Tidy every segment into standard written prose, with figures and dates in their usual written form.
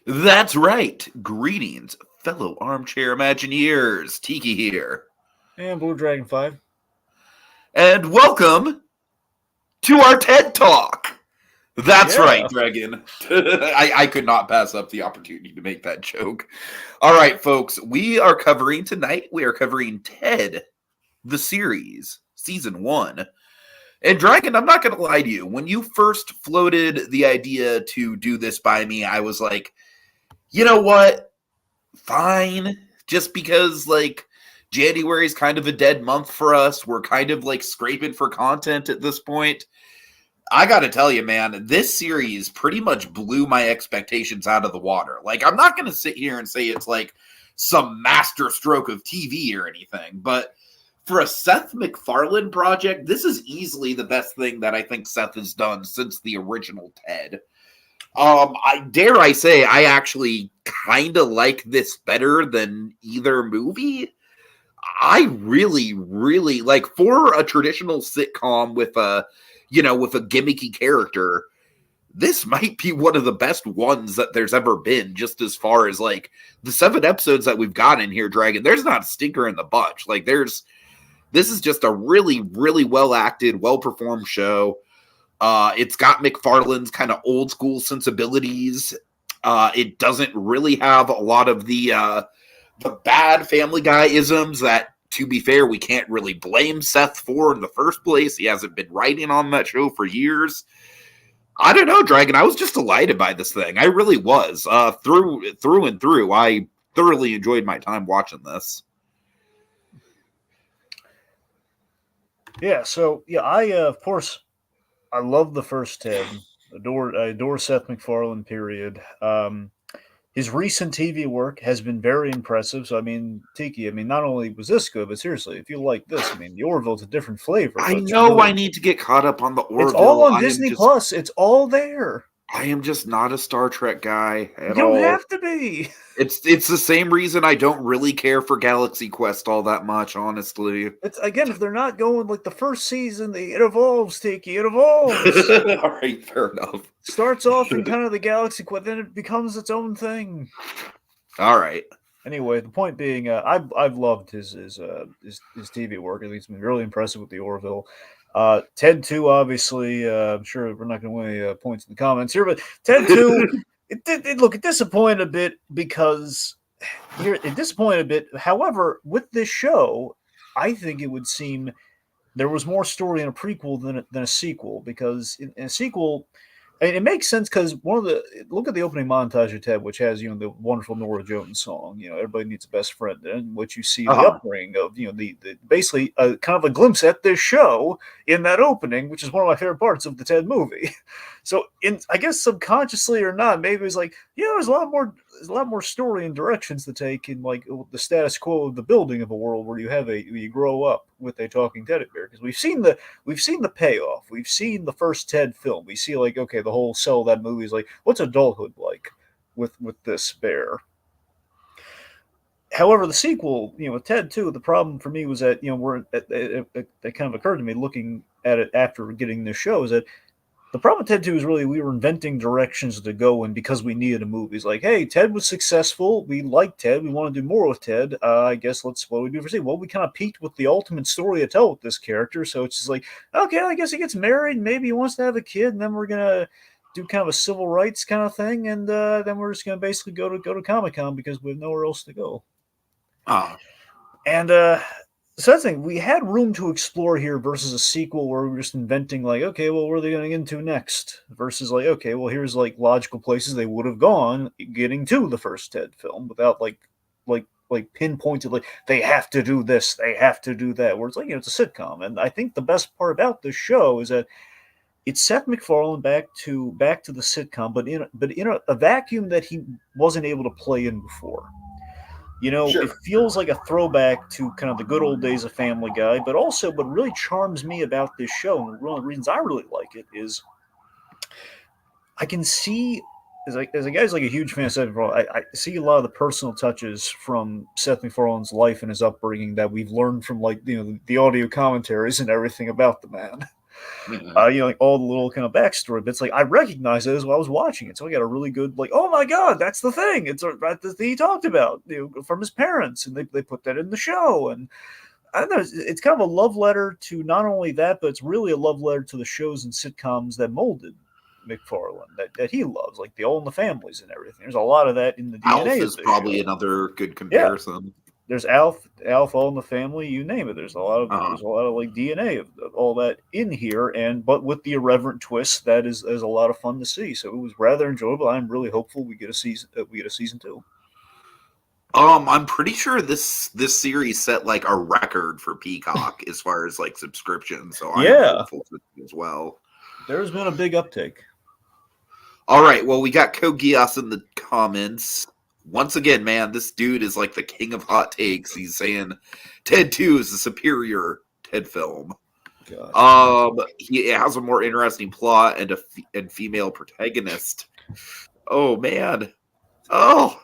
That's right. Greetings, fellow armchair Imagineers. Tiki here. And Blue Dragon 5. And welcome to our TED Talk. That's right, Yeah. Dragon. I could not pass up the opportunity to make that joke. All right, folks, we are covering Ted, the series, season 1. And Dragon, I'm not going to lie to you. When you first floated the idea to do this by me, I was like, you know what? Fine. Just because, January is kind of a dead month for us. We're kind of scraping for content at this point. I got to tell you, man, this series pretty much blew my expectations out of the water. I'm not going to sit here and say it's some master stroke of TV or anything, but for a Seth McFarland project, this is easily the best thing that I think Seth has done since the original Ted. I say I actually kind of like this better than either movie. I really, really for a traditional sitcom with a gimmicky character. This might be one of the best ones that there's ever been, just as far as the 7 episodes that we've got in here, Dragon. There's not a stinker in the bunch. This is just a really, really well acted, well performed show. It's got McFarlane's kind of old school sensibilities. It doesn't really have a lot of the bad Family Guy isms that, to be fair, we can't really blame Seth for in the first place. He hasn't been writing on that show for years. I don't know, Dragon. I was just delighted by this thing. I really was. Through and through, I thoroughly enjoyed my time watching this. Yeah, so, of course, I love the first Ted. I adore Seth MacFarlane, period. His recent TV work has been very impressive. So, Tiki, not only was this good, but seriously, if you like this, the Orville's a different flavor. I know I need to get caught up on the Orville. It's all on Disney Plus. It's all there. I am just not a Star Trek guy at all. You don't have to be. It's the same reason I don't really care for Galaxy Quest all that much, honestly. It's again, if they're not going like the first season, it evolves, Tiki. It evolves. All right, fair enough. Starts off in kind of the Galaxy Quest, then it becomes its own thing. All right. Anyway, the point being, I've loved his TV work. At least been really impressive with the Orville. Ted 2, obviously, I'm sure we're not going to win any points in the comments here, but Ted 2, it disappointed a bit because it disappointed a bit. However, with this show, I think it would seem there was more story in a prequel than a sequel, because in a sequel, it makes sense because look at the opening montage of Ted, which has the wonderful Norah Jones song, everybody needs a best friend, in which you see the upbringing of the basically kind of a glimpse at this show in that opening, which is one of my favorite parts of the Ted movie. So I guess subconsciously or not, maybe it's there's a lot more story and directions to take in the status quo of the building of a world where you grow up with a talking teddy bear, because we've seen the payoff. We've seen the first Ted film. We see the whole sell of that movie is what's adulthood like with this bear. However, the sequel, with Ted 2, the problem for me was that it kind of occurred to me looking at it after getting this show is that the problem with Ted 2 is really we were inventing directions to go in because we needed a movie. It's hey, Ted was successful. We like Ted. We want to do more with Ted. I guess what do we do for Steve? Well, we kind of peaked with the ultimate story to tell with this character. So it's just okay, I guess he gets married. Maybe he wants to have a kid. And then we're going to do kind of a civil rights kind of thing. And then we're just going to basically go to Comic-Con because we have nowhere else to go. And so that's the thing. We had room to explore here versus a sequel where we're just inventing okay, well, where are they going to get into next? Versus okay, well, here's logical places they would have gone getting to the first Ted film without pinpointed they have to do this, they have to do that. Where it's it's a sitcom, and I think the best part about this show is that it's Seth MacFarlane back to the sitcom, but in a vacuum that he wasn't able to play in before. Sure. It feels like a throwback to kind of the good old days of Family Guy, but what really charms me about this show, and one of the reasons I really like it, is I can see, as a guy who's a huge fan of Seth MacFarlane, I see a lot of the personal touches from Seth MacFarlane's life and his upbringing that we've learned from the audio commentaries and everything about the man. Yeah. Like all the little kind of backstory bits. Like I recognized it as I was watching it, so I got a really good like, oh my god, that's the thing. It's that he talked about, from his parents, and they put that in the show, and I don't know. It's kind of a love letter to not only that, but it's really a love letter to the shows and sitcoms that molded McFarland that he loves, like the All in the Families and everything. There's a lot of that in the Alf DNA of is this probably show. another good Yeah, comparison. there's Alf, All in the Family, you name it. There's a lot Uh, of like DNA of all that in here, and but with the irreverent twist, that is a lot of fun to see. So it was rather enjoyable. I'm really hopeful we get a season. We get a season 2. I'm pretty sure this series set like a record for Peacock as far as like subscriptions, so I am Yeah, hopeful as well. there's been a big uptake. All right, well, we got Kogias in the comments. Once again, man, this dude is like the king of hot takes. He's saying Ted 2 is the superior Ted film. He has a more interesting plot and female protagonist. Oh man. Oh,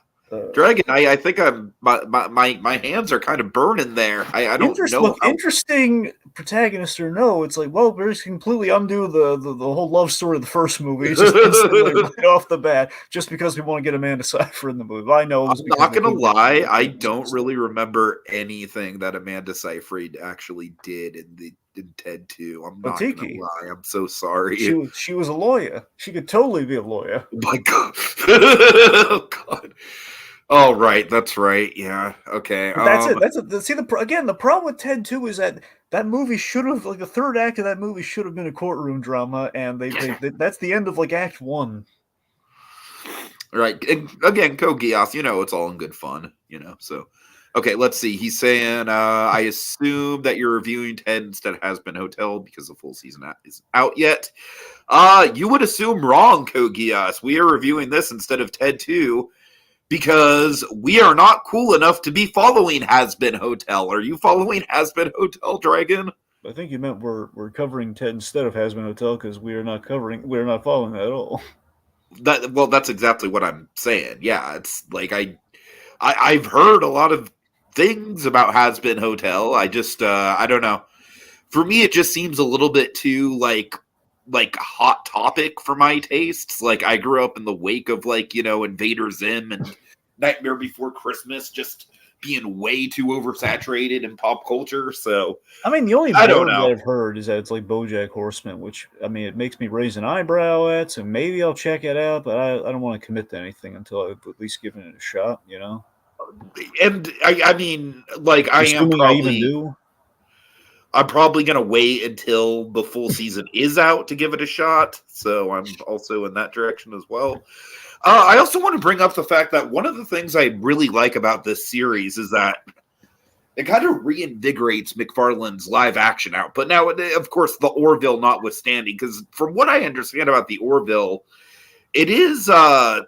Dragon, I think I'm my hands are kind of burning there. I don't know. Interesting protagonist or no, it's like, well, we're just completely undo the whole love story of the first movie. It's just instantly right off the bat, just because we want to get Amanda Seyfried in the movie. I know. I'm not gonna lie, I don't really remember anything that Amanda Seyfried actually did in Ted 2. I'm not gonna lie. I'm so sorry. She was a lawyer. She could totally be a lawyer. Oh my god. Oh god. Oh right, that's right. Yeah. Okay. That's it. See, the problem with Ted 2 is that movie should have, like, the third act of that movie should have been a courtroom drama, and they that's the end of like Act 1. Right. And again, Kogias, it's all in good fun, So, okay, let's see. He's saying, I assume that you're reviewing Ted instead of Has Been Hotel because the full season isn't out yet. You would assume wrong, Kogias. We are reviewing this instead of Ted 2. Because we are not cool enough to be following Has Been Hotel. Are you following Has Been Hotel, Dragon? I think you meant we're covering Ted instead of Has Been Hotel because we're not following that at all. That's exactly what I'm saying. Yeah, it's like I've heard a lot of things about Has Been Hotel. I just I don't know. For me, it just seems a little bit too like hot topic for my tastes. Like I grew up in the wake of Invader Zim and Nightmare Before Christmas just being way too oversaturated in pop culture. So I mean, the only that I've heard is that it's like BoJack Horseman, which I mean, it makes me raise an eyebrow at. So maybe I'll check it out, but I don't want to commit to anything until I've at least given it a shot. And I mean, like I am probably. I even do. I'm probably going to wait until the full season is out to give it a shot. So I'm also in that direction as well. I also want to bring up the fact that one of the things I really like about this series is that it kind of reinvigorates McFarlane's live action output. Now, of course, the Orville notwithstanding, because from what I understand about the Orville, it is a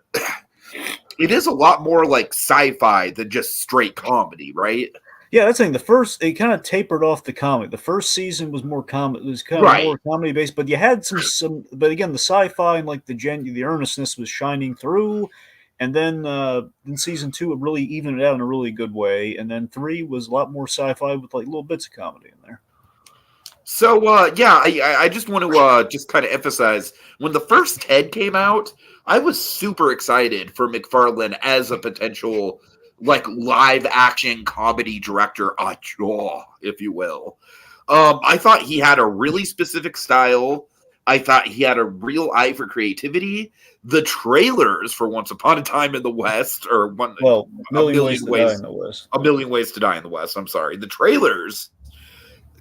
lot more like sci-fi than just straight comedy, right? Yeah, that's the thing. It kind of tapered off the comedy. The first season was more comedy. It was kind of more comedy based, but you had some. But again, the sci-fi and like the earnestness was shining through. And then in season 2, it really evened it out in a really good way. And then 3 was a lot more sci-fi with like little bits of comedy in there. So I just want to just kind of emphasize when the first Ted came out, I was super excited for McFarlane as a potential like live action comedy director, if you will. I thought he had a really specific style. I thought he had a real eye for creativity. The trailers for Once Upon a Time in the West, or A Million Ways to Die in the West. A Million Ways to Die in the West. I'm sorry. The trailers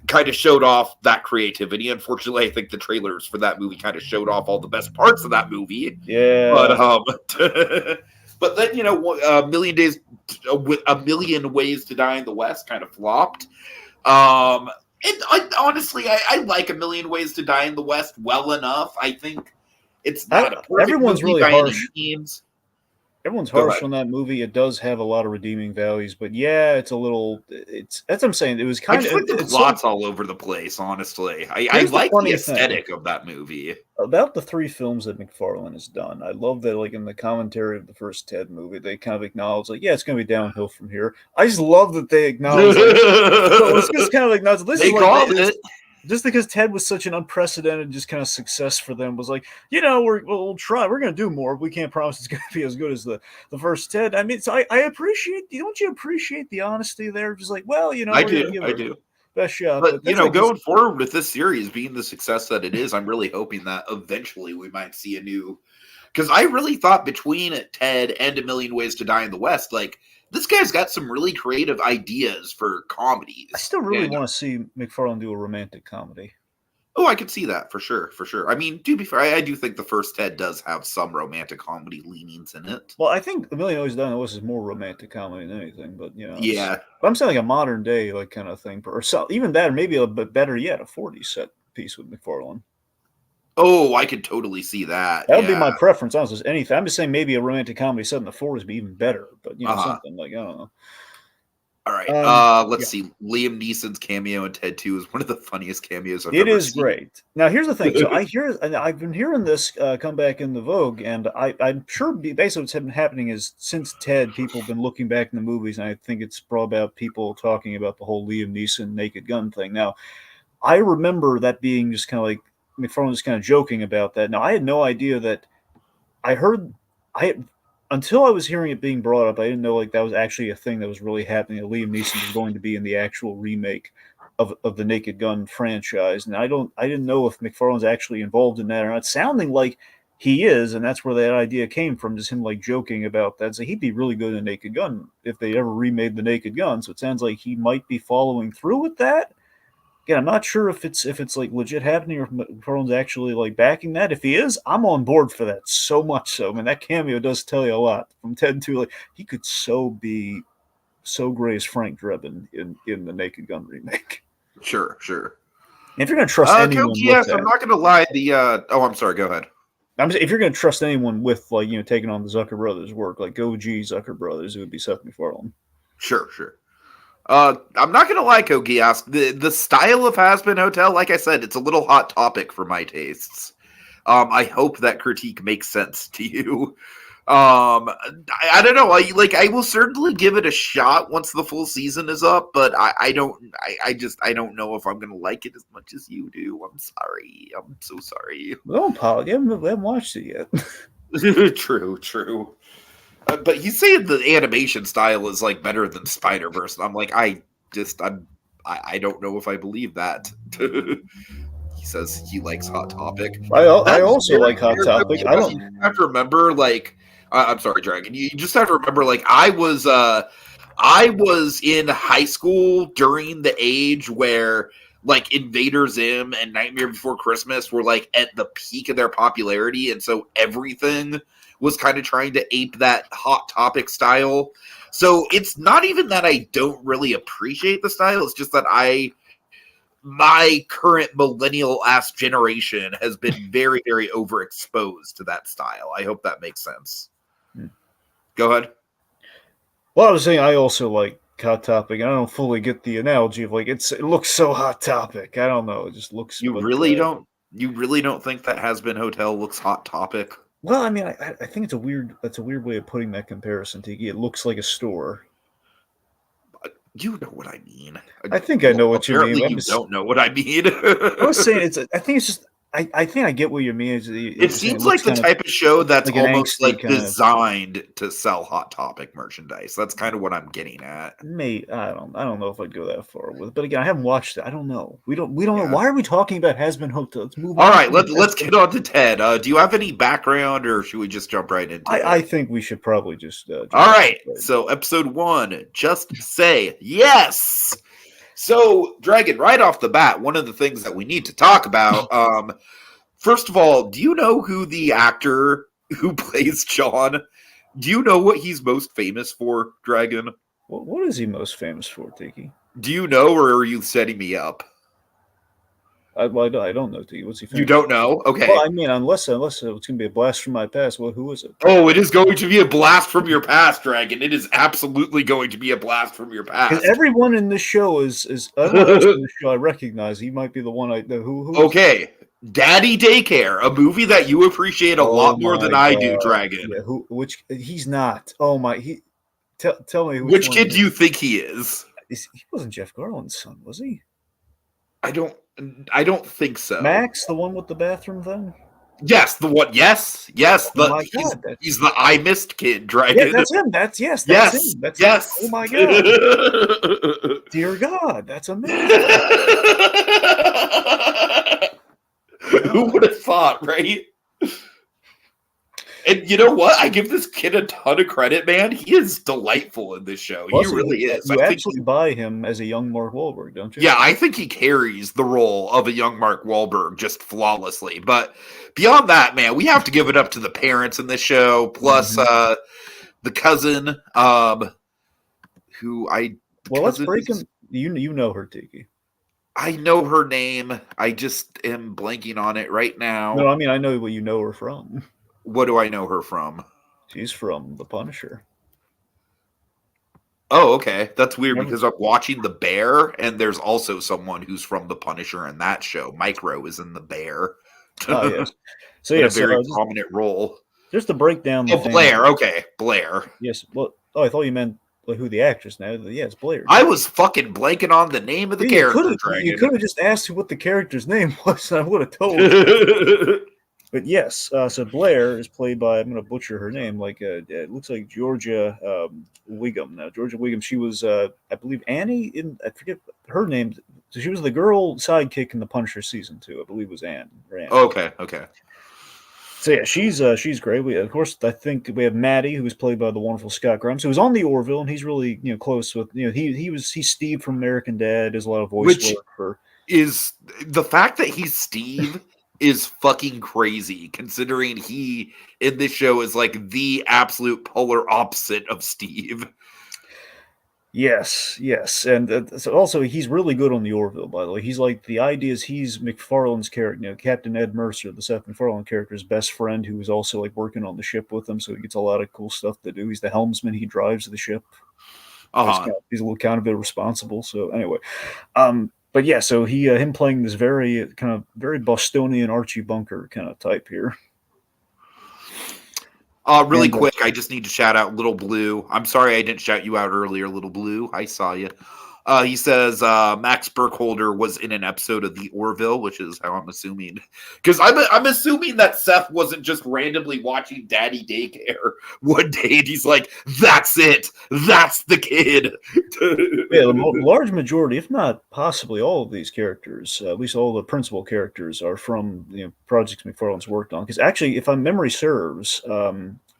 kind of showed off that creativity. Unfortunately, I think the trailers for that movie kind of showed off all the best parts of that movie. Yeah. But but then A Million Ways to Die in the West kind of flopped. And honestly, I like A Million Ways to Die in the West well enough. I think it's not a perfect everyone's movie really by harsh. any means. Everyone's harsh on that movie. It does have a lot of redeeming values, but yeah, it's a little. That's what I'm saying. It was kind of the plot's all over the place. Honestly, I like the aesthetic of that movie. About the 3 films that McFarlane has done, I love that. Like in the commentary of the first Ted movie, they kind of acknowledge, like, yeah, it's going to be downhill from here. I just love that they acknowledge. It's just kind of like, this they called it. just because Ted was such an unprecedented just kind of success for them, was like, we'll try. We're going to do more. We can't promise it's going to be as good as the first Ted. I mean, so I appreciate. Don't you appreciate the honesty there? Just like, well, I we're going to do, give I it do. our best shot. But But like going forward with this series being the success that it is, I'm really hoping that eventually we might see a new. Because I really thought between Ted and A Million Ways to Die in the West, like this guy's got some really creative ideas for comedies. I still really want to see McFarland do a romantic comedy. Oh, I could see that for sure, for sure. I mean, to be fair, I do think the first Ted does have some romantic comedy leanings in it. Well, I think A Million Ways to Die in the West is more romantic comedy than anything, but Yeah. But I'm saying like a modern day like kind of thing, or so, even that, or maybe a bit better yet, a 40s set piece with McFarland. Oh, I could totally see that. That would be my preference. Honestly, anything. I'm just saying maybe a romantic comedy set in the 40s would be even better, but something like, I don't know. All right. Let's see. Liam Neeson's cameo in Ted 2 is one of the funniest cameos I've ever seen. It is great. Now, here's the thing. So I've been hearing this come back in the vogue, and I'm sure basically what's been happening is since Ted, people have been looking back in the movies, and I think it's brought about people talking about the whole Liam Neeson Naked Gun thing. Now, I remember that being just kind of like McFarland was kind of joking about that. Now, I had no idea that until I was hearing it being brought up, I didn't know like that was actually a thing that was really happening. That Liam Neeson was going to be in the actual remake of the Naked Gun franchise, and I didn't know if McFarlane's actually involved in that or not. Sounding like he is, and that's where that idea came from, just him like joking about that. So he'd be really good in Naked Gun if they ever remade the Naked Gun. So it sounds like he might be following through with that. Again, I'm not sure if it's like legit happening or if McFarlane's actually like backing that. If he is, I'm on board for that so much so. I mean, that cameo does tell you a lot. From Ted to like he could be so great as Frank Drebin in the Naked Gun remake. Sure. If you're gonna trust anyone, yes, I'm not gonna lie. I'm sorry. Go ahead. If you're gonna trust anyone with like taking on the Zucker brothers' work, like OG Zucker brothers, it would be Seth MacFarlane. Sure. I'm not gonna lie, Kogiask. The style of Has Been Hotel, like I said, it's a little hot topic for my tastes. I hope that critique makes sense to you. I don't know. I will certainly give it a shot once the full season is up, but I don't know if I'm gonna like it as much as you do. I'm sorry. I'm so sorry. Well, Paul, I haven't watched it yet. True. But he's saying the animation style is like better than Spider-Verse, and I'm like, I don't know if I believe that. He says he likes Hot Topic. I also like Hot Topic. I don't have to remember, like, I'm sorry, Dragon. You just have to remember, like, I was in high school during the age where like Invader Zim and Nightmare Before Christmas were like at the peak of their popularity, and so everything was kind of trying to ape that Hot Topic style. So it's not even that I don't really appreciate the style, it's just that my current millennial-ass generation has been very, very overexposed to that style. I hope that makes sense. Go ahead. Well, I was saying I also like Hot Topic. I don't fully get the analogy of like it looks so Hot Topic. I don't know. It just looks. You really don't think that Has Been Hotel looks Hot Topic? Well, I mean, I think it's a weird way of putting that comparison, Tiki. It looks like a store. You know what I mean. I think I know what you mean. You don't know what I mean. I was saying I think it's just. I think I get what you mean. It seems like the type of show that's like almost like designed to sell Hot Topic merchandise. That's kind of what I'm getting at. I don't know if I'd go that far with it. But again, I haven't watched it. I don't know. We don't know. Why are we talking about Has Been Hotel? Let's move on. All right, let's get on to Ted. Do you have any background, or should we just jump right into it? I think we should probably just. All right. So episode 1, just say yes. So, Dragon, right off the bat, one of the things that we need to talk about, first of all, do you know who the actor who plays John, do you know what he's most famous for, Dragon? What is he most famous for, Tiki? Do you know, or are you setting me up? I don't know, Tiki. What's he famous You don't know? Okay. Well, I mean, unless it's going to be a blast from my past, well, who is it? Oh, it is going to be a blast from your past, Dragon. It is absolutely going to be a blast from your past. Because everyone in this show is everyone else in this show I recognize. He might be the one I know. Who okay. Daddy Daycare, a movie that you appreciate a lot more than I do, Dragon. Yeah, which he's not. Oh my, tell me which kid do you think he is? He wasn't Jeff Garland's son, was he? I don't I don't think so. Max, the one with the bathroom thing? Yes, the one. Yes. Oh my God, He's the I missed kid yeah, dragon. that's him. That's him. Yes. That's Yes. oh my God, dear God, that's amazing. Who would have thought, right? And you know what? I give this kid a ton of credit, man. He is delightful in this show. Plus, He really is. You I think absolutely buy him as a young Mark Wahlberg, don't you? yeah, I think he carries the role of a young Mark Wahlberg just flawlessly. But beyond that, man, we have to give it up to the parents in this show, plus the cousin, who I well, let's break him. You know her, Tiki. I know her name. I just am blanking on it right now. No, I mean I know what you know her from. What do I know her from? She's from The Punisher. Oh, okay. That's weird because I'm watching The Bear, and there's also someone who's from The Punisher in that show. Micro is in The Bear. Oh, yes. So, in a very prominent role. Just to break down the Blair. Okay, Blair. Yes. Well, I thought you meant like who the actress now. Yeah, it's Blair. I was fucking blanking on the name of the character. You could have just asked what the character's name was, and I would have told you. But yes, so Blair is played by, I'm going to butcher her name, like it looks like Georgia Wiggum. Now, Georgia Wiggum, she was, I believe, Annie, I forget her name. So she was the girl sidekick in the Punisher season 2, I believe was Anne. Okay. So yeah, she's great. Of course, I think we have Maddie, who was played by the wonderful Scott Grimes, who was on the Orville, and he's really close with he's Steve from American Dad. Does a lot of voice work for. Is the fact that he's Steve is fucking crazy, considering he in this show is like the absolute polar opposite of Steve. Yes, and so also he's really good on the Orville. By the way, he's like the idea is he's McFarland's character, Captain Ed Mercer, the Seth McFarland character's best friend, who is also like working on the ship with him. So he gets a lot of cool stuff to do. He's the helmsman. He drives the ship. He's a little kind of irresponsible. So anyway, but yeah, so him playing this very Bostonian Archie Bunker kind of type here. Really quick, I just need to shout out Little Blue. I'm sorry I didn't shout you out earlier, Little Blue. I saw you. He says Max Burkholder was in an episode of The Orville, which is how I'm assuming. Because I'm assuming that Seth wasn't just randomly watching Daddy Daycare one day and he's like, that's it. That's the kid. Yeah, the large majority, if not possibly all of these characters, at least all the principal characters, are from projects McFarland's worked on. Because actually, if my memory serves,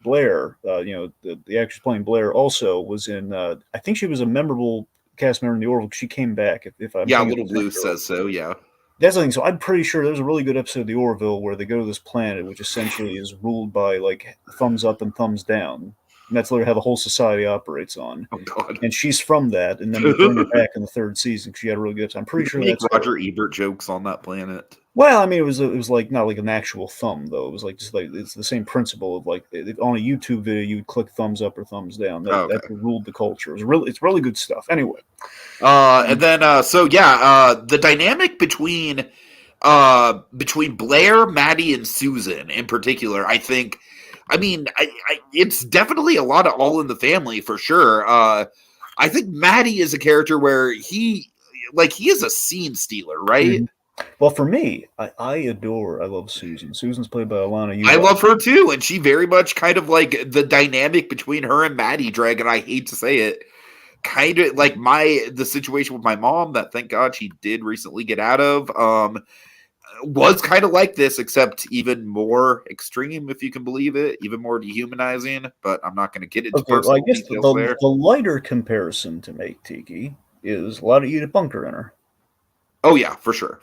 Blair, the actress playing Blair, also was in. I think she was a memorable cast member in the Orville. She came back. If I'm Little Blue says so. Yeah, that's the thing. So I'm pretty sure there's a really good episode of the Orville where they go to this planet, which essentially is ruled by like thumbs up and thumbs down. And that's literally how the whole society operates on. Oh, God. And she's from that, and then they bring her back in the third season because she had a really good episode. I'm pretty sure that's Roger Ebert jokes on that planet. Well, I mean, it was like not like an actual thumb though. It was like just like it's the same principle of like on a YouTube video you would click thumbs up or thumbs down. That ruled the culture. It's really good stuff. Anyway, and then the dynamic between Blair, Maddie, and Susan in particular, I think. I mean, it's definitely a lot of All in the Family for sure. I think Maddie is a character where he is a scene stealer, right? Mm-hmm. Well, for me, I love Susan. Susan's played by Alana Ewald. I love her too, and she very much kind of like the dynamic between her and Maddie Dragon. I hate to say it, kind of like the situation with my mom that thank God she did recently get out of. Was kind of like this, except even more extreme, if you can believe it, even more dehumanizing. But I'm not going to get into personal I guess details there. The lighter comparison to make Tiki is a lot of Edith Bunker in her. Oh yeah, for sure.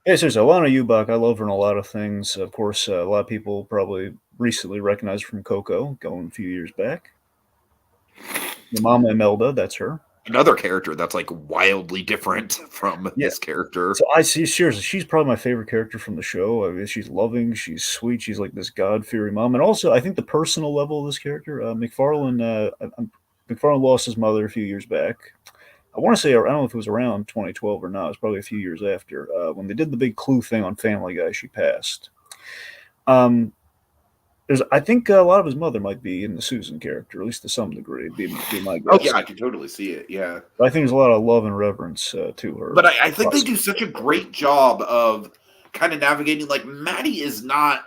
Yeah, seriously, Alana Ewald, I love her in a lot of things. Of course, a lot of people probably recently recognized her from Coco, going a few years back. The Mama Imelda, that's her. Another character that's like wildly different from this character. So I see, seriously, she's probably my favorite character from the show. I mean, she's loving, she's sweet, she's like this God-fearing mom. And also, I think the personal level of this character, McFarland lost his mother a few years back. I want to say, I don't know if it was around 2012 or not. It was probably a few years after. When they did the big Clue thing on Family Guy, she passed. I think a lot of his mother might be in the Susan character, at least to some degree. Be my Oh guess. yeah, I can totally see it. Yeah, But I think there's a lot of love and reverence to her. but I think they do such a great job of kind of navigating. Like Maddie is not.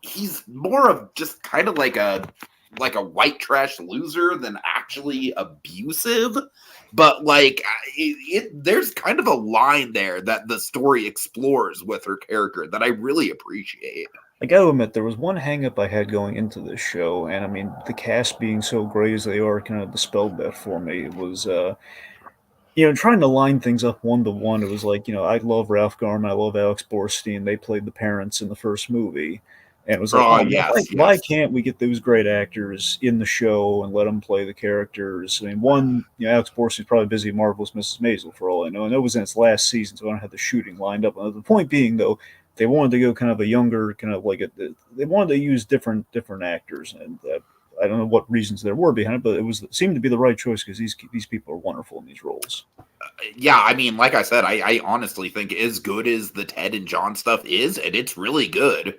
He's more of just kind of like a white trash loser than actually abusive. But like there's kind of a line there that the story explores with her character that I really appreciate. I got to admit, there was one hang-up I had going into this show, and I mean, the cast being so great as they are kind of dispelled that for me. It was, trying to line things up one to one. It was like, I love Ralph Garman, I love Alex Borstein. They played the parents in the first movie. And it was like, Oh, why can't we get those great actors in the show and let them play the characters? I mean, one, Alex Borstein's probably busy Marvelous Mrs. Maisel for all I know. And it was in its last season, so I don't have the shooting lined up. The point being, though, they wanted to go kind of a younger, kind of like they wanted to use different actors, and I don't know what reasons there were behind it, but it seemed to be the right choice because these people are wonderful in these roles. Yeah, I mean, like I said, I honestly think as good as the Ted and John stuff is, and it's really good,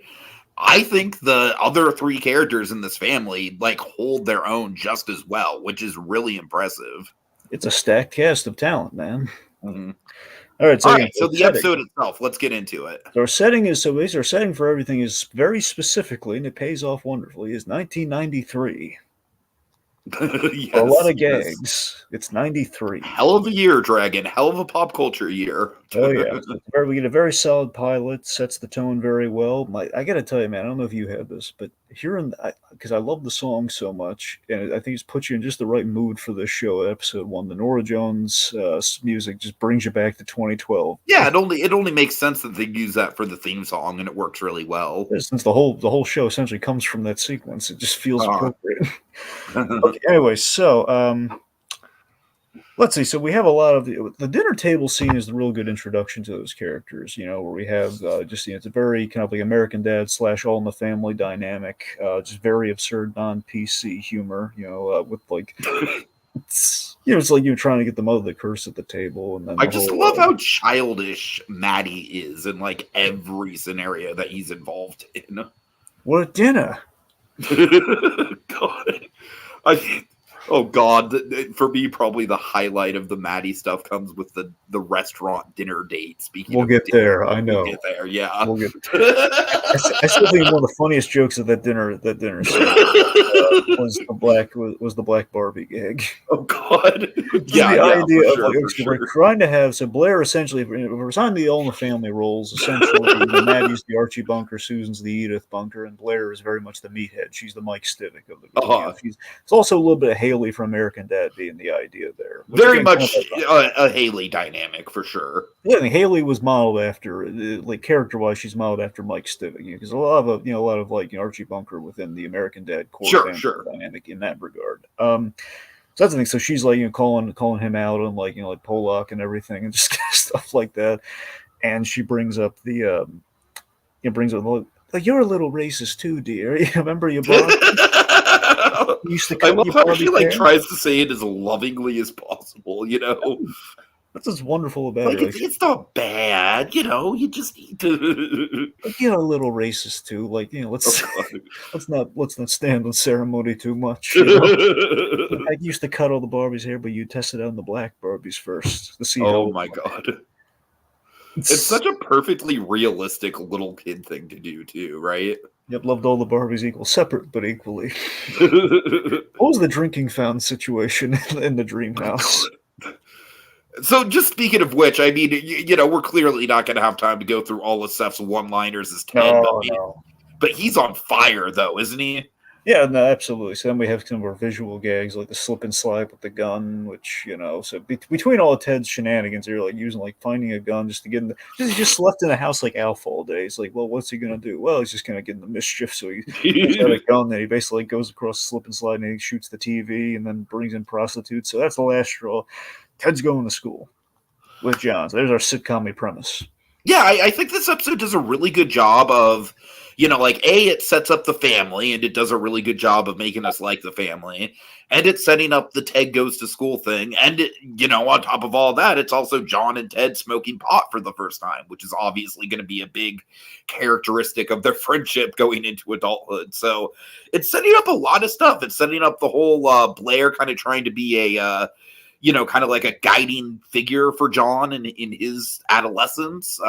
I think the other three characters in this family like hold their own just as well, which is really impressive. It's a stacked cast of talent, man. Mm-hmm. All right, so the episode itself, let's get into it. So our setting for everything is very specifically, and it pays off wonderfully, is 1993. Yes, a lot of gags. It's 93. Hell of a year, Dragon. Hell of a pop culture year. Oh yeah, we get a very solid pilot. Sets the tone very well. I got to tell you, man, I don't know if you had this, but because I love the song so much, and I think it's put you in just the right mood for this show. Episode 1, the Norah Jones music just brings you back to 2012. Yeah, it only makes sense that they use that for the theme song, and it works really well. Since the whole show essentially comes from that sequence, it just feels appropriate. Okay, anyway, so let's see. So we have a lot of the dinner table scene is the real good introduction to those characters. Where we have it's a very kind of like American Dad / All in the Family dynamic. Just very absurd, non-PC humor. With like it's like you're trying to get the mother to curse at the table, and then I just love how childish Maddie is in like every scenario that he's involved in. What a dinner! God. Oh God! For me, probably the highlight of the Maddie stuff comes with the restaurant dinner date. We'll get there. I know. We'll get there. Yeah. We'll get there. I still think one of the funniest jokes of that dinner scene was the black Barbie gag. Oh God! Yeah, the idea of we're trying to have Blair essentially we're assigning the All in the Family roles. Essentially, Maddie's the Archie Bunker, Susan's the Edith Bunker, and Blair is very much the meathead. She's the Mike Stivic of the group. It's also a little bit of Haley from American Dad being the idea there. Very much a Haley dynamic for sure. Yeah, I mean, Haley was modeled after, like character-wise, she's modeled after Mike Stivic. Because a lot of like Archie Bunker within the American Dad core dynamic in that regard. So that's the thing. So she's like calling him out on like like Pollock and everything and just stuff like that. And she brings up like you're a little racist too, dear. You remember your Barbie? I love how she like tries to say it as lovingly as possible. That's what's wonderful about like, it. It's not bad, you just need to. You're a little racist too. Like, let's not stand on ceremony too much. I used to cut all the Barbies' hair, but you tested out the black Barbies first to see. Oh my God! It's such a perfectly realistic little kid thing to do too, right? Yep, loved all the Barbies equal, separate but equally. What was the drinking fountain situation in the dream house? So, just speaking of which, I mean, we're clearly not going to have time to go through all of Seth's one-liners as Ted, but he's on fire, though, isn't he? Yeah, no, absolutely. So then we have some of our visual gags, like the slip and slide with the gun, which, so between all of Ted's shenanigans, they're like using, like finding a gun just to get in the, he's just left in the house like Alf all day. He's like, well, what's he going to do? Well, he's just going to get in the mischief. So he's got a gun that he basically goes across the slip and slide and he shoots the TV and then brings in prostitutes. So that's the last straw. Ted's going to school with John. So there's our sitcom premise. Yeah, I think this episode does a really good job of, like it sets up the family, and it does a really good job of making us like the family, and it's setting up the Ted goes to school thing, and on top of all that, it's also John and Ted smoking pot for the first time, which is obviously going to be a big characteristic of their friendship going into adulthood. So it's setting up a lot of stuff. It's setting up the whole Blair kind of trying to be a kind of like a guiding figure for John in his adolescence.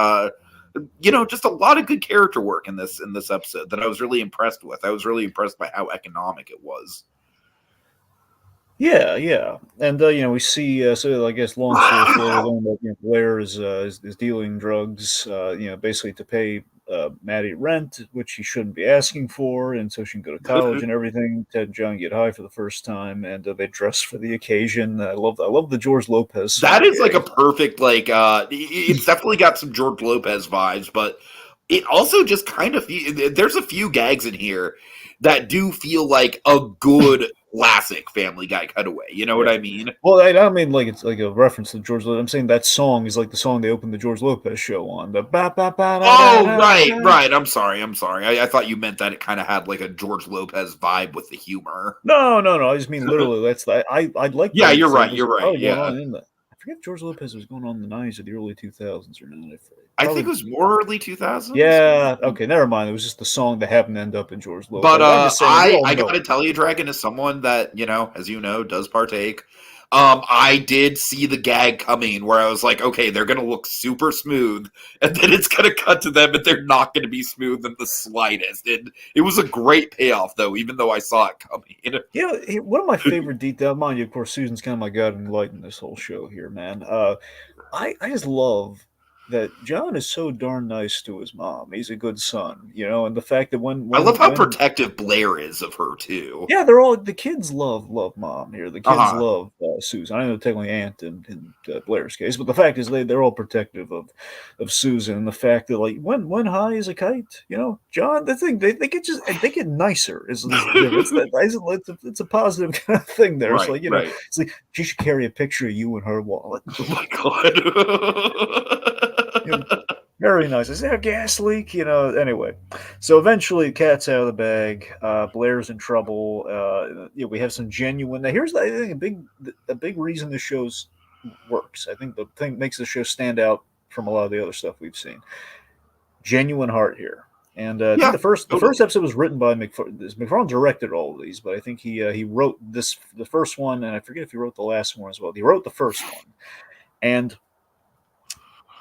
Just a lot of good character work in this episode that I was really impressed with. I was really impressed by how economic it was. Yeah, and we see. So I guess long story short, we learn that Blair is dealing drugs. Basically to pay Maddie rent, which he shouldn't be asking for, and so she can go to college and everything. Ted and John get high for the first time, and they dress for the occasion. I love the George Lopez song. That is like a perfect it's definitely got some George Lopez vibes, but it also just kind of there's a few gags in here that do feel like a good classic Family Guy cutaway. You know what I mean? Well, I don't mean like it's like a reference to George Lopez. I'm saying that song is like the song they opened the George Lopez show on. The ba ba ba. Oh, right. I'm sorry. I thought you meant that it kind of had like a George Lopez vibe with the humor. No. I just mean literally. That's I'd like. Yeah, you're right. Yeah. I forget if George Lopez was going on in the 90s or the early 2000s or not. I think it was more early 2000s. Yeah. Okay. Never mind. It was just the song that happened to end up in George Lopez. But I got to tell you, Dragon, is someone that as you know, does partake. I did see the gag coming where I was like, okay, they're gonna look super smooth, and then it's gonna cut to them, and they're not gonna be smooth in the slightest. And it was a great payoff, though, even though I saw it coming. One of my favorite details, mind you, of course, Susan's kind of my guiding light in this whole show here, man. I just love that John is so darn nice to his mom. He's a good son, and the fact that when I love how protective Blair is of her too. Yeah, they're all the kids love mom here. The kids love Susan. I know technically aunt in Blair's case, but the fact is they're all protective of Susan, and the fact that like when high as a kite, John, the thing they get nicer. It's a positive kind of thing there. Right, it's like she should carry a picture of you in her wallet. Oh my god. Very nice. Is there a gas leak? Anyway. So eventually, cat's out of the bag. Blair's in trouble. We have some genuine. Now, here's I think a big reason this show works. I think the thing makes the show stand out from a lot of the other stuff we've seen. Genuine heart here. And I think the first episode was written by McFarland. McFarland directed all of these, but I think he wrote the first one, and I forget if he wrote the last one as well. He wrote the first one, and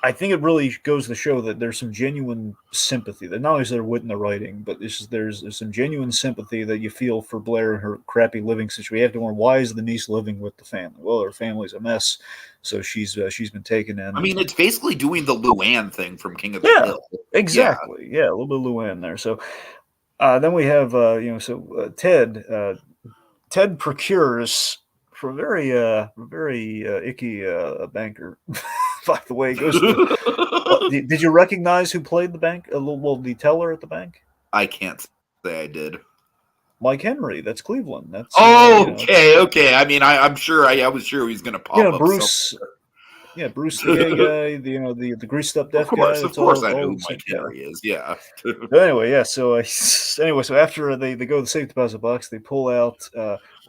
I think it really goes to show that there's some genuine sympathy. That not only is there wit in the writing, but there's some genuine sympathy that you feel for Blair and her crappy living situation. You have to wonder, why is the niece living with the family? Well, her family's a mess, so she's been taken in. I mean, it's basically doing the Luann thing from King of the Hill. Exactly. Yeah, a little bit of Luann there. So then we have Ted procures for a very icky banker. By the way, did you recognize who played the bank? The teller at the bank? I can't say I did. Mike Henry. That's Cleveland. That's okay. I mean, I'm sure. I was sure he was going to pop up. Bruce. Yeah, Bruce, the gay guy, the greased up deaf guy. Of course, I know who Mike Henry is. Yeah. But anyway, yeah. So after they go to the safe deposit box, they pull out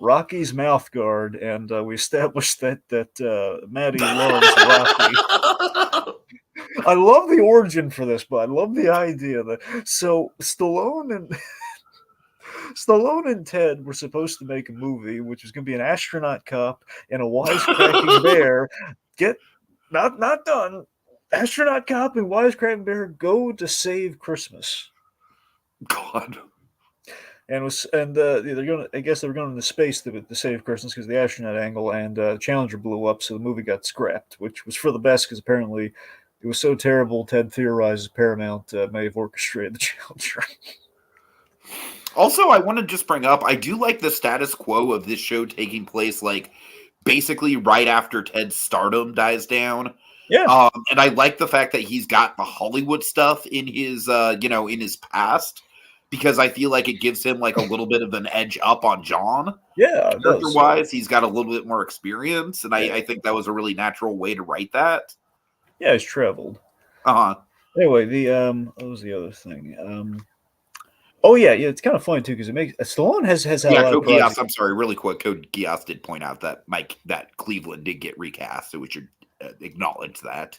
Rocky's mouth guard, and we establish that Maddie loves Rocky. I love the origin for this, but I love the idea that Stallone and Ted were supposed to make a movie, which was going to be an astronaut cop and a wisecracking bear. Not done. Astronaut cop and wisecracking bear go to save Christmas. God. And they're going. I guess they were going into space to save Christmas because the astronaut angle, and Challenger blew up, so the movie got scrapped, which was for the best because apparently it was so terrible. Ted theorizes Paramount may have orchestrated the Challenger. Also, I want to just bring up, I do like the status quo of this show taking place like basically right after Ted's stardom dies down. Yeah. And I like the fact that he's got the Hollywood stuff in his in his past, because I feel like it gives him like a little bit of an edge up on John. Yeah. Character-wise, he's got a little bit more experience, and I think that was a really natural way to write that. Yeah, he's traveled. Uh-huh. Anyway, what was the other thing? Oh yeah, it's kind of funny too because it makes Stallone has had a Yeah, lot of Code Geass. projects. I'm sorry, really quick. Code Geass did point out that Cleveland did get recast, so we should acknowledge that.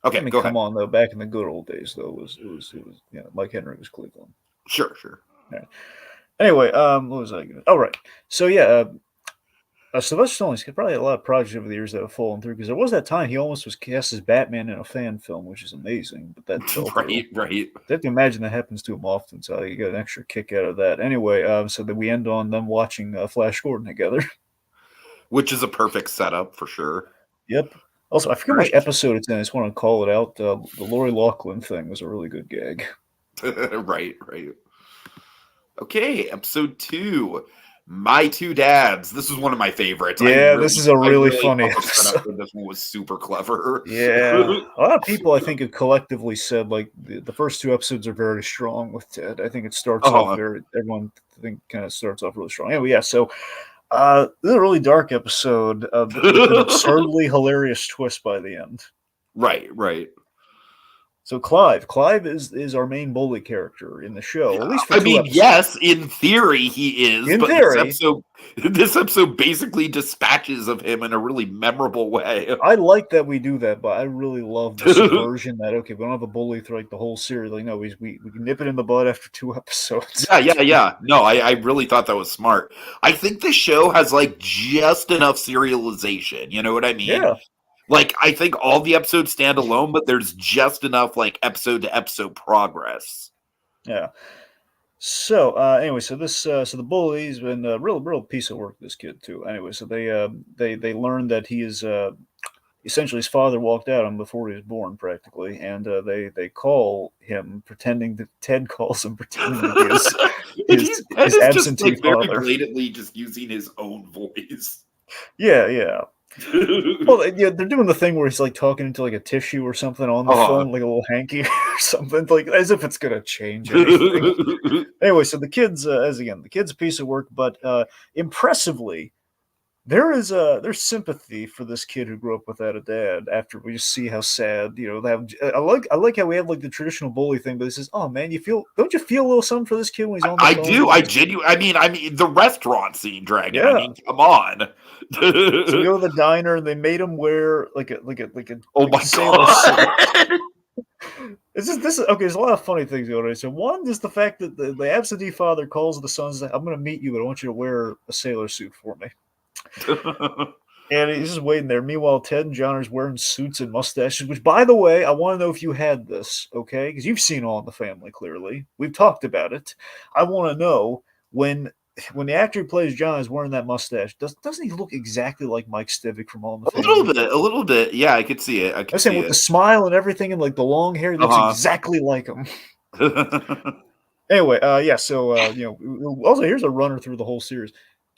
Okay, I mean, go come ahead. on though. Back in the good old days, though, it was Mike Henry was Cleveland. Sure. Yeah. Anyway, what was I going to? Oh right. So yeah, Sylvester Stallone's got probably a lot of projects over the years that have fallen through because there was that time he almost was cast as Batman in a fan film, which is amazing, but that fell through. Right. I have to imagine that happens to him often, so you get an extra kick out of that. Anyway, so that we end on them watching Flash Gordon together. Which is a perfect setup for sure. Yep. Also, I forget which episode it's in. I just want to call it out. The Lori Loughlin thing was a really good gag. Right. Okay, episode 2. My Two Dads. This is one of my favorites. Yeah, this is a really funny episode. This one was super clever. Yeah, a lot of people I think have collectively said like the first 2 episodes are very strong with Ted. I think it starts off everyone I think kind of starts off really strong. Anyway, yeah, so this is a really dark episode with an absurdly hilarious twist by the end. Right. So Clive is our main bully character in the show. At least for I 2 mean, episodes. yes, in theory he is. In but theory, this episode basically dispatches of him in a really memorable way. I like that we do that, but I really love the subversion that we don't have a bully through like the whole series. Like, no, we can nip it in the bud after 2 episodes. Yeah. No, I really thought that was smart. I think the show has like just enough serialization. You know what I mean? Yeah. Like, I think all the episodes stand alone, but there's just enough like episode to episode progress. Yeah. So anyway, so the bully's been a real piece of work. This kid too. Anyway, so they learned that he is essentially his father walked out on him before he was born, practically, and they call him pretending that Ted calls him pretending to be his absentee just, like, father. very blatantly just using his own voice. Yeah. Well, yeah, they're doing the thing where he's like talking into like a tissue or something on the phone, like a little hanky or something, like as if it's gonna change anything. Anyway, so the kid's the kid's a piece of work, but impressively, there's sympathy for this kid who grew up without a dad. After we just see how sad, they have. I like how we have like the traditional bully thing, but it says, "Oh man, don't you feel a little something for this kid when he's on the phone?" I do. I genuinely. I mean, the restaurant scene, Dragon. Yeah. I mean, come on. So we go to the diner, and they made him wear like a oh my sailor god. suit. This okay. There's a lot of funny things going on. So one is the fact that the absentee father calls the son and says, "I'm going to meet you, but I want you to wear a sailor suit for me." And he's just waiting there. Meanwhile, Ted and John are wearing suits and mustaches, which, by the way, I want to know if you had this, okay? Because you've seen All in the Family, clearly. We've talked about it. I want to know when the actor who plays John is wearing that mustache, doesn't he look exactly like Mike Stivic from All in the Family? A little bit. Yeah, I could see it. I'm saying with the smile and everything and like the long hair, he looks exactly like him. Anyway, yeah. So also here's a runner through the whole series.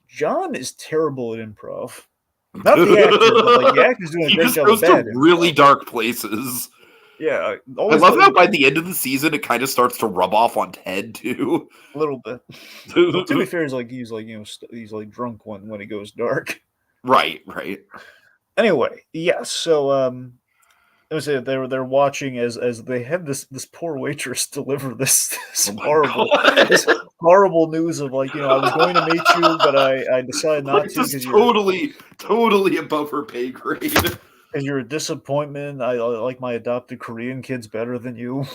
John is terrible at improv. Not the actor, but like the actor's doing a great job of that. Really dark places. Yeah, I love how by the end of the season it kind of starts to rub off on Ted too. A little bit. But to be fair, he's like drunk when he goes dark. Right. Anyway, yeah. So they're watching as they have this poor waitress deliver this horrible news of like, I was going to meet you, but I decided not to because totally above her pay grade. Because you're a disappointment. I like my adopted Korean kids better than you.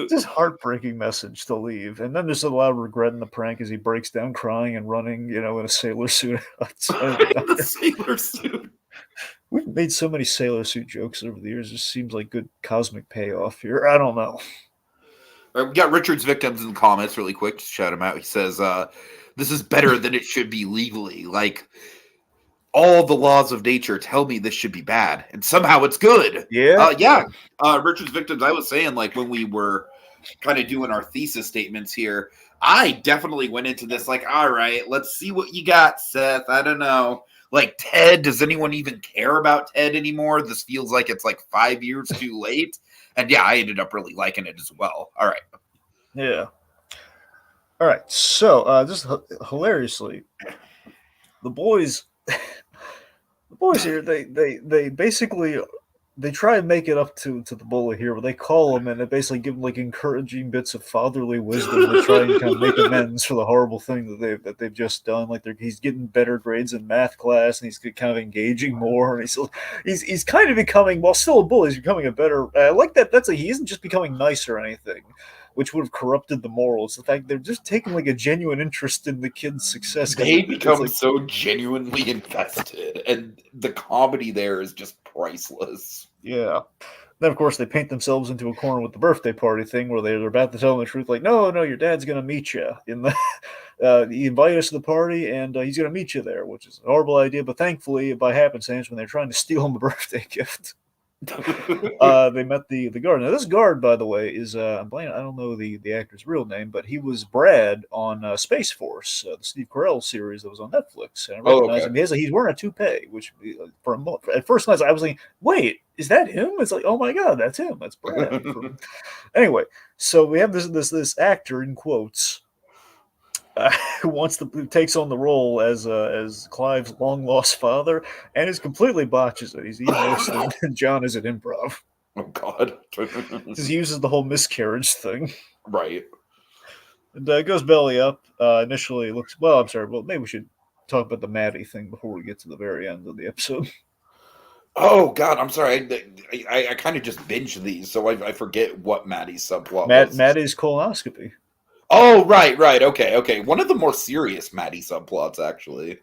Just heartbreaking message to leave. And then there's a lot of regret in the prank as he breaks down crying and running, in a sailor suit. The sailor suit. We've made so many sailor suit jokes over the years. It just seems like good cosmic payoff here. I don't know. We got Richard's victims in the comments really quick. Just shout him out. He says, this is better than it should be legally. Like, all the laws of nature tell me this should be bad, and somehow it's good. Yeah. Richard's victims. I was saying, like, when we were kind of doing our thesis statements here, I definitely went into this like, all right, let's see what you got, Seth. I don't know. Like, Ted, does anyone even care about Ted anymore? This feels like it's like 5 years too late. And yeah, I ended up really liking it as well. All right. Yeah. All right. So, just hilariously, the boys here, they basically they try and make it up to the bully here, but they call him and they basically give him like encouraging bits of fatherly wisdom to try and kind of make amends for the horrible thing that they've just done. Like he's getting better grades in math class and he's kind of engaging more, and he's kind of becoming, while still a bully, he's becoming a better. I like that. He isn't just becoming nice or anything, which would have corrupted the morals. The fact they're just taking like a genuine interest in the kid's success. They become like, so genuinely invested, and the comedy there is just priceless. Yeah. Then, of course, they paint themselves into a corner with the birthday party thing where they're about to tell them the truth. Like, no, your dad's going to meet you. He invited us to the party, and he's going to meet you there, which is a horrible idea. But thankfully, by happenstance, when they're trying to steal him a birthday gift, they met the guard. Now, this guard, by the way, is I don't know the actor's real name, but he was Brad on Space Force, the Steve Carell series that was on Netflix. And I recognize him. He's wearing a toupee, which for a moment, at first I was like, wait, is that him? It's like, oh my god, that's him. That's Brad. Anyway, so we have this actor in quotes. Who takes on the role as Clive's long lost father, and is completely botches it. He's even worse than John is at improv. Oh God! He uses the whole miscarriage thing, right? And goes belly up. Initially, looks well. I'm sorry. Well, maybe we should talk about the Maddie thing before we get to the very end of the episode. Oh God, I'm sorry. I kind of just binged these, so I forget what Maddie's subplot was. Maddie's colonoscopy. Oh, right. Okay. One of the more serious Maddie subplots, actually.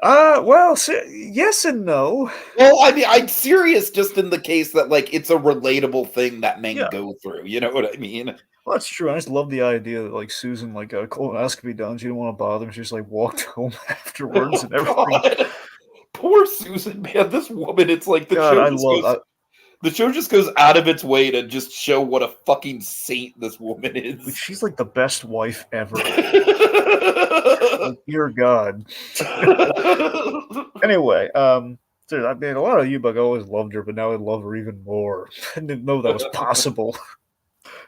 Well, yes and no. Well, I mean, I'm serious just in the case that, like, it's a relatable thing that men go through. You know what I mean? Well, that's true. I just love the idea that, like, Susan, like, got a colonoscopy done. She didn't want to bother him. She just, like, walked home afterwards and everything. God. Poor Susan, man. This woman, it's like the show just goes out of its way to just show what a fucking saint this woman is. She's like the best wife ever. Like, dear God. Anyway, I mean, a lot of you, but I always loved her, but now I love her even more. I didn't know that was possible.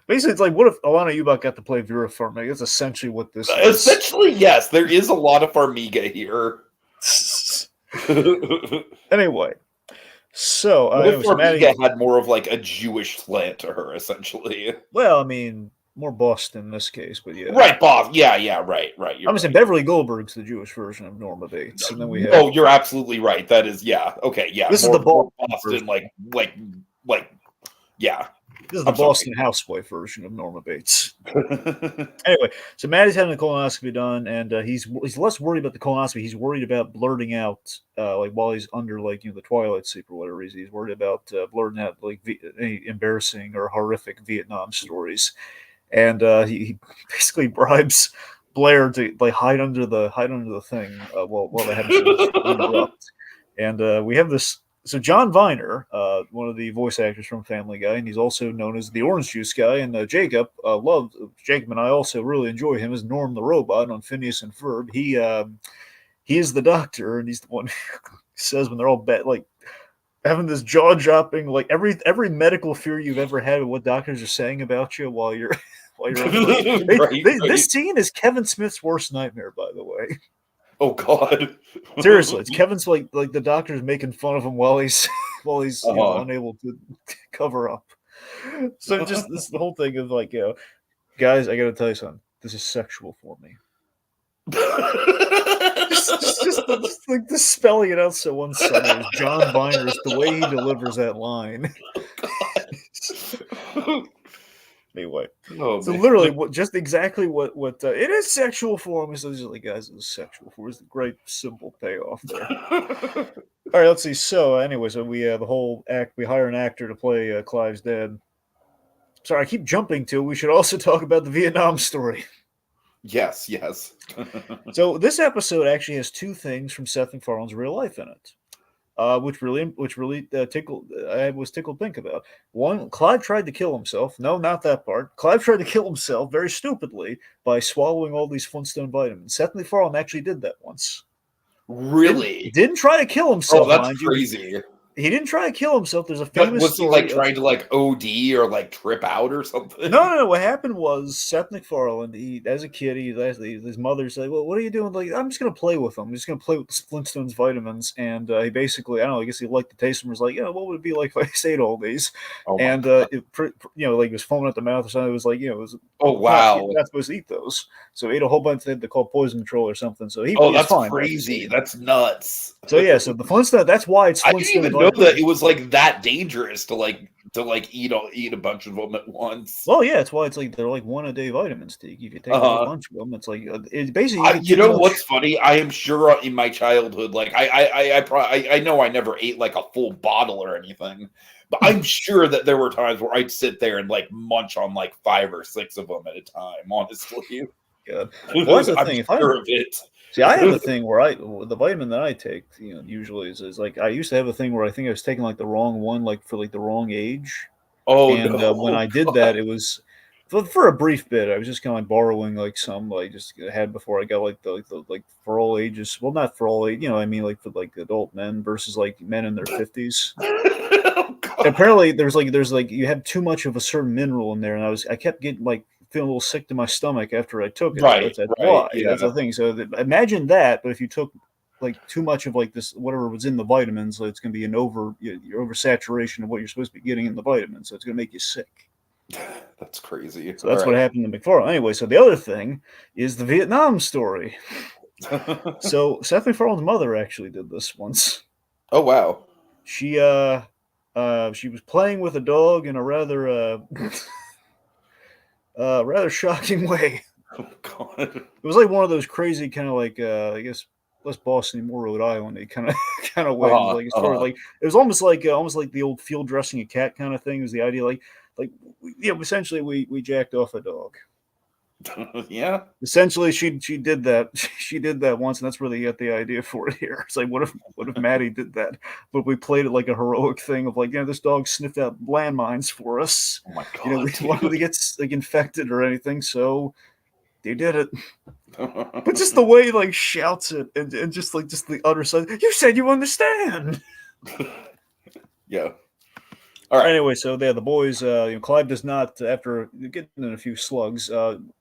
Basically, it's like, what if Alana Ubach got to play Vera Farmiga? That's essentially what this is. Essentially, yes. There is a lot of Farmiga here. Anyway. So, Farmiga had more of like a Jewish slant to her, essentially. Well, I mean, more Boston in this case, but yeah. Right, Boston. Yeah, right. I'm saying Beverly Goldberg's the Jewish version of Norma Bates, and then we have. Oh, you're absolutely right. That is, okay, yeah. This is the Boston, yeah. This is the Boston housewife version of Norma Bates. Anyway, so Maddie's having a colonoscopy done, and he's less worried about the colonoscopy. He's worried about blurting out, like while he's under, like, the twilight sleep or whatever reason. He's worried about blurting out like any embarrassing or horrific Vietnam stories, and he basically bribes Blair to like hide under the thing while they have to interrupt. And we have this. So John Viner, one of the voice actors from Family Guy, and he's also known as the Orange Juice guy. And Jacob and I also really enjoy him as Norm the Robot on Phineas and Ferb. He is the doctor, and he's the one who says when they're all bad, like having this jaw dropping, like every medical fear you've ever had of what doctors are saying about you while you're This scene is Kevin Smith's worst nightmare, by the way. Oh God! Seriously, it's Kevin's like the doctor's making fun of him while he's unable to cover up. So just this the whole thing of like, guys, I gotta tell you something. This is sexual for me. just like the spelling it out so unsubtle. John Viner is the way he delivers that line. Anyway, so literally, just exactly what it is sexual for me. So these are like, guys, it is sexual for me. It's a great simple payoff there. All right, let's see. So anyway, so we the whole act. We hire an actor to play Clive's dad. Sorry, I keep jumping to. We should also talk about the Vietnam story. Yes. So this episode actually has two things from Seth MacFarlane's real life in it. Which really tickled. I was tickled pink about. One, Clive tried to kill himself. No, not that part. Clive tried to kill himself very stupidly by swallowing all these Flintstone vitamins. Seth MacFarlane actually did that once. Really? Didn't try to kill himself. Oh, that's crazy. He didn't try to kill himself. There's a But famous was he story. like trying to like OD or like trip out or something? No. What happened was Seth MacFarlane. He, as a kid, his mother said, "Well, what are you doing?" Like, I'm just gonna play with them. I'm just gonna play with the Flintstones vitamins. And he basically, I don't know. I guess he liked the taste of them. Was like, yeah, what would it be like if I ate all these? Oh my And god! like it was foaming at the mouth or something. It was like, it was Oh not, wow! you're not supposed to eat those. So he ate a whole bunch. They called poison control or something. So he Oh, was that's fine, crazy. obviously. That's nuts. So yeah, so the Flintstone. That's why it's I didn't Flintstone even know that vitamins. it was like that dangerous to eat a bunch of them at once. Well, yeah, it's why it's like they're like one a day vitamins. Take if you take a whole Uh, bunch of them, it's like it's basically you get you too know much. what's funny? I am sure in my childhood, like I know I never ate like a full bottle or anything, but I'm sure that there were times where I'd sit there and like munch on like 5 or 6 of them at a time. Honestly, God. Well, that's the I'm thing. If sure I'm of it. see, I have a thing where the vitamin that I take, usually is like I used to have a thing where I think I was taking like the wrong one, like for like the wrong age, Oh and when no, I did that, God. it was for a brief bit. I was just kind of like borrowing like some like just had before I got like for all ages. Well, not for all age, I mean like for like adult men versus like men in their 50s. Oh God. Apparently there's like you have too much of a certain mineral in there, and I kept getting like feeling a little sick to my stomach after I took it. So Right, that's right, why. That's yeah. the thing. So imagine that, but if you took like too much of like this whatever was in the vitamins, it's going to be an your oversaturation of what you're supposed to be getting in the vitamins. So it's going to make you sick. That's crazy. So All that's what right. happened to McFarlane. Anyway, so the other thing is the Vietnam story. So Seth MacFarlane's mother actually did this once. Oh wow. She was playing with a dog in a rather shocking way. Oh God. It was like one of those crazy kind of like I guess less Boston, more Rhode Island kind of kind of way. It was Uh-huh, like as far as uh-huh. like it was almost like the old field dressing a cat kind of thing. Was the idea like essentially we jacked off a dog. Yeah. Essentially, she did that. She did that once, and that's where they got the idea for it here. It's like, what if Maddie did that? But we played it like a heroic thing of like, this dog sniffed out landmines for us. Oh my We God, didn't want him to dude. get like infected or anything, so they did it. But just the way he like shouts it, and just the utter side. You said you understand. Yeah. All right. Anyway, so the boys, Clive does not, after getting in a few slugs,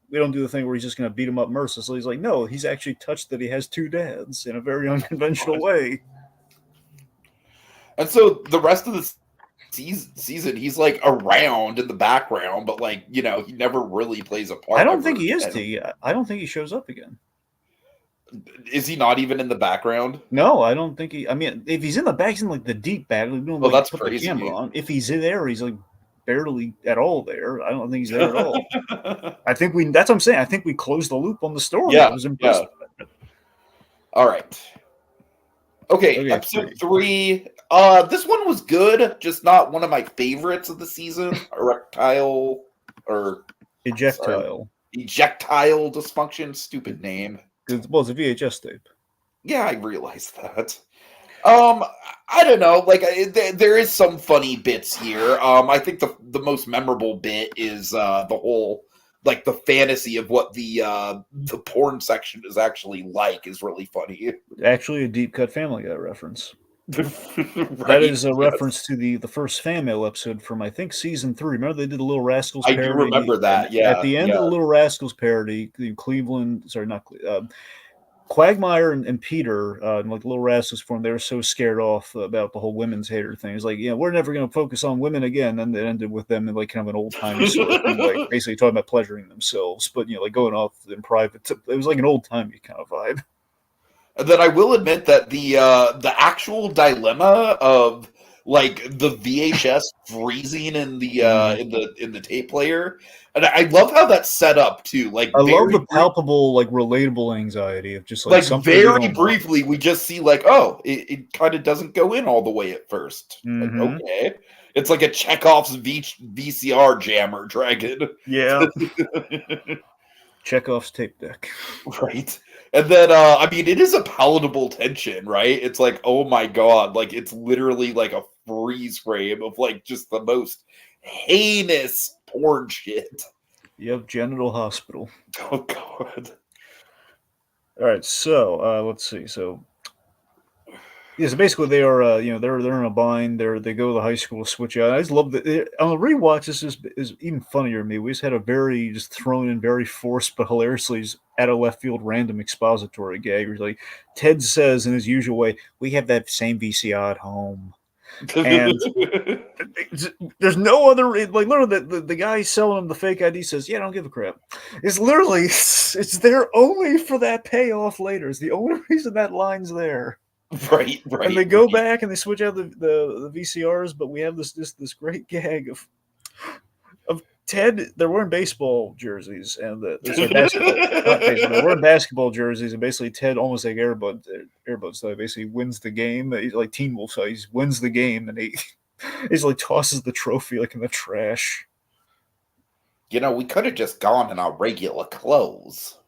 we don't do the thing where he's just going to beat him up mercilessly. He's like, no, he's actually touched that he has two dads in a very unconventional God. way. And so the rest of the season, he's like around in the background, but like he never really plays a I part don't think ever he is again. T. I don't think he shows up again. Is he not even in the background? No, I don't think he. I mean, if he's in the back, he's in like the deep back. We don't Oh, like that's put the camera crazy. on. If he's in there, he's like barely at all there. I don't think he's there at all. I think we. That's what I'm saying. I think we closed the loop on the story. I Yeah, was impressed. yeah. All right. Okay, Okay, episode 3. 3. This one was good, just not one of my favorites of the season. Erectile or sorry, Ejectile. ejectile dysfunction. Stupid name. Well, it's a VHS tape. Yeah, I realized that. I don't know. Like, there is some funny bits here. I think the most memorable bit is the whole like the fantasy of what the porn section is actually like is really funny. Actually, a deep cut Family Guy reference. That Right? is a Yes, reference to the first fan mail episode from I think season 3. Remember they did the Little Rascals I do parody, remember and that. at Yeah, the end of yeah. the Little Rascals parody, Cleveland, sorry, not Quagmire and Peter, like Little Rascals form, they were so scared off about the whole women's hater thing. It's like, we're never going to focus on women again. And it ended with them in like kind of an old timey sort of thing, like basically talking about pleasuring themselves, but like going off in private. It was like an old timey kind of vibe. And then I will admit that the actual dilemma of like the VHS freezing in the Mhm. in the tape player, and I love how that's set up too. I love the palpable, like relatable anxiety of just like something we very don't want. briefly, we just see like, oh, it kind of doesn't go in all the way at first. Like, Mm-hmm. okay, it's like a Chekhov's VCR jammer dragon, Yeah. Chekhov's tape deck. right? And then, I mean, it is a palatable tension, right? It's like, oh my god, like it's literally like a freeze frame of like just the most heinous porn shit. Yep, Genital Hospital. Oh god. All right, so let's see. So Yeah, so basically they are, they're in a bind. They go to the high school, switch out. I just love that on the rewatch. This is even funnier to me. We just had a very just thrown in, very forced but hilariously just out of left field random expository gag. Where he's like Ted says in his usual way, "We have that same VCR at home," and there's no other like literally the guy selling him the fake ID says, "Yeah, I don't give a crap." It's literally it's there only for that payoff later. It's the only reason that line's there. Right. And they go back and they switch out the VCRs, but we have this great gag of Ted. They're wearing baseball jerseys and sorry, basketball, not baseball. They're wearing basketball jerseys, and basically Ted almost like Airbud so basically wins the game. He's like Teen Wolf, so he wins the game, and he's like tosses the trophy like in the trash. We could have just gone in our regular clothes.